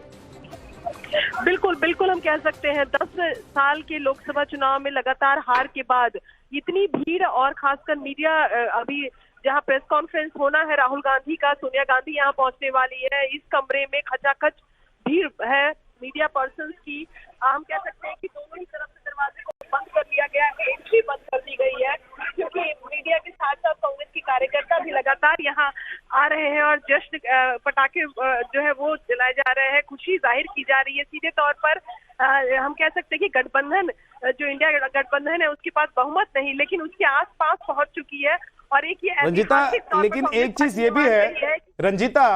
बिल्कुल बिल्कुल, हम कह सकते हैं 10 साल के लोकसभा चुनाव में लगातार हार के बाद इतनी भीड़ और खासकर मीडिया अभी जहां प्रेस कॉन्फ्रेंस होना है राहुल गांधी का, सोनिया गांधी यहां पहुंचने वाली है, इस कमरे में खचाखच भीड़ है मीडिया पर्संस की। हम कह सकते हैं कि दोनों ही तरफ से दरवाजे को बंद कर दिया गया है, एंट्री बंद कर दी गई है, क्योंकि मीडिया के साथ साथ कांग्रेस के कार्यकर्ता भी लगातार यहाँ आ रहे हैं और जश्न पटाखे जो है वो जलाए जा रहे हैं, खुशी जाहिर की जा रही है। सीधे तौर पर हम कह सकते हैं कि गठबंधन जो इंडिया गठबंधन है उसके पास बहुमत नहीं, लेकिन उसके आसपास पहुंच चुकी है। और एक ये रंजीता, लेकिन एक चीज ये भी है रंजीता,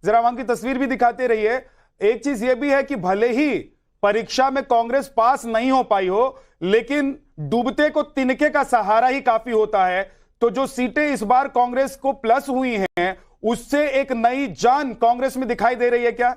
जरा वहां की तस्वीर भी दिखाते रहिए, एक चीज ये भी है कि भले ही परीक्षा में कांग्रेस पास नहीं हो पाई हो, लेकिन डूबते को तिनके का सहारा ही काफी होता है। तो जो सीटें इस बार कांग्रेस को प्लस हुई हैं, उससे एक नई जान कांग्रेस में दिखाई दे रही है क्या?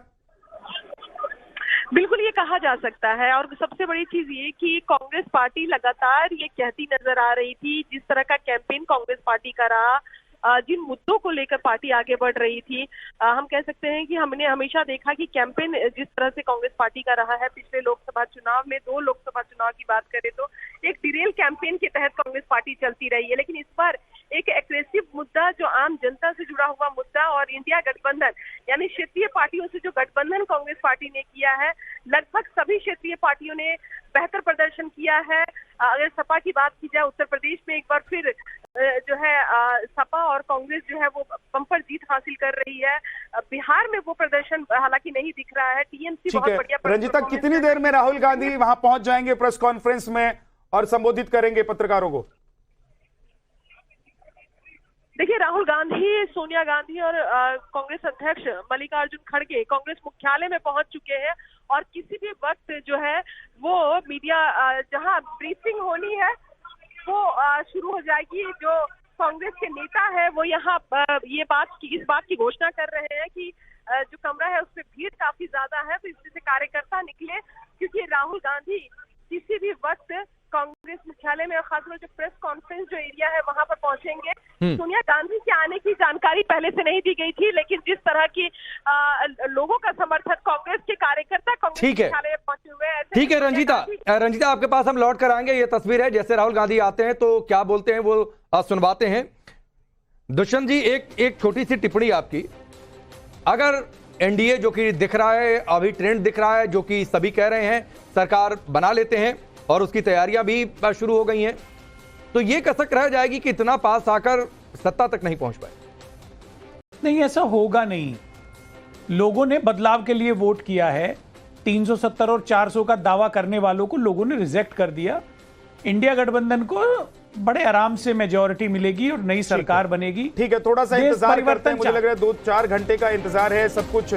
बिल्कुल ये कहा जा सकता है। और सबसे बड़ी चीज ये कि कांग्रेस पार्टी लगातार ये कहती नजर आ रही थी, जिस तरह का कैंपेन कांग्रेस पार्टी का रहा, जिन मुद्दों को लेकर पार्टी आगे बढ़ रही थी, हम कह सकते हैं कि हमने हमेशा देखा कि कैंपेन जिस तरह से कांग्रेस पार्टी का रहा है पिछले लोकसभा चुनाव में, 2 लोकसभा चुनाव की बात करें तो एक डिरेल कैंपेन के तहत कांग्रेस पार्टी चलती रही है। लेकिन इस बार एक एग्रेसिव मुद्दा, जो आम जनता से जुड़ा हुआ मुद्दा, और इंडिया गठबंधन यानी क्षेत्रीय पार्टियों से जो गठबंधन कांग्रेस पार्टी ने किया है, लगभग सभी क्षेत्रीय पार्टियों ने बेहतर प्रदर्शन किया है। अगर सपा की बात की जाए, उत्तर प्रदेश में एक बार फिर जो है सपा और कांग्रेस जो है वो बम्पर जीत हासिल कर रही है। बिहार में वो प्रदर्शन हालांकि नहीं दिख रहा है। टीएमसी बहुत बढ़िया। रंजीता, कितनी देर में राहुल गांधी वहां पहुंच जाएंगे प्रेस कॉन्फ्रेंस में और संबोधित करेंगे पत्रकारों को? देखिए, राहुल गांधी, सोनिया गांधी और कांग्रेस अध्यक्ष मल्लिकार्जुन खड़गे कांग्रेस मुख्यालय में पहुंच चुके हैं और किसी भी वक्त जो है वो मीडिया जहां ब्रीफिंग होनी है वो शुरू हो जाएगी। जो कांग्रेस के नेता है वो यहाँ इस बात की घोषणा कर रहे हैं कि जो कमरा है उसमें भीड़ काफी ज्यादा है, तो इससे कार्यकर्ता निकले, क्योंकि राहुल गांधी किसी भी वक्त कांग्रेस मुख्यालय में और खासकर जो प्रेस कॉन्फ्रेंस जो एरिया है वहां पर पहुंचेंगे। सोनिया गांधी के आने की जानकारी पहले से नहीं दी गई थी, लेकिन जिस तरह की लोगों का समर्थन कांग्रेस के कार्यकर्ता कांग्रेस मुख्यालय में पहुंचे हुए हैं। ठीक है रंजीता, आपके पास हम लौट कर आएंगे। ये तस्वीर है जैसे राहुल गांधी आते हैं तो क्या बोलते हैं वो सुनवाते हैं। दुष्यंत जी, एक छोटी सी टिप्पणी आपकी। अगर एनडीए जो कि दिख रहा है, अभी ट्रेंड दिख रहा है, जो कि सभी कह रहे हैं सरकार बना लेते हैं और उसकी तैयारियां भी शुरू हो गई हैं, तो ये कसक रह जाएगी कि इतना पास आकर सत्ता तक नहीं पहुंच पाए। नहीं, ऐसा होगा नहीं। लोगों ने बदलाव के लिए वोट किया है। 370 और 400 का दावा करने वालों को लोगों ने रिजेक्ट कर दिया। इंडिया गठबंधन को बड़े आराम से मेजॉरिटी मिलेगी और नई सरकार बनेगी। ठीक है, थोड़ा सा इंतजार करते हैं। मुझे लग रहा है 2-4 घंटे का इंतजार है, सब कुछ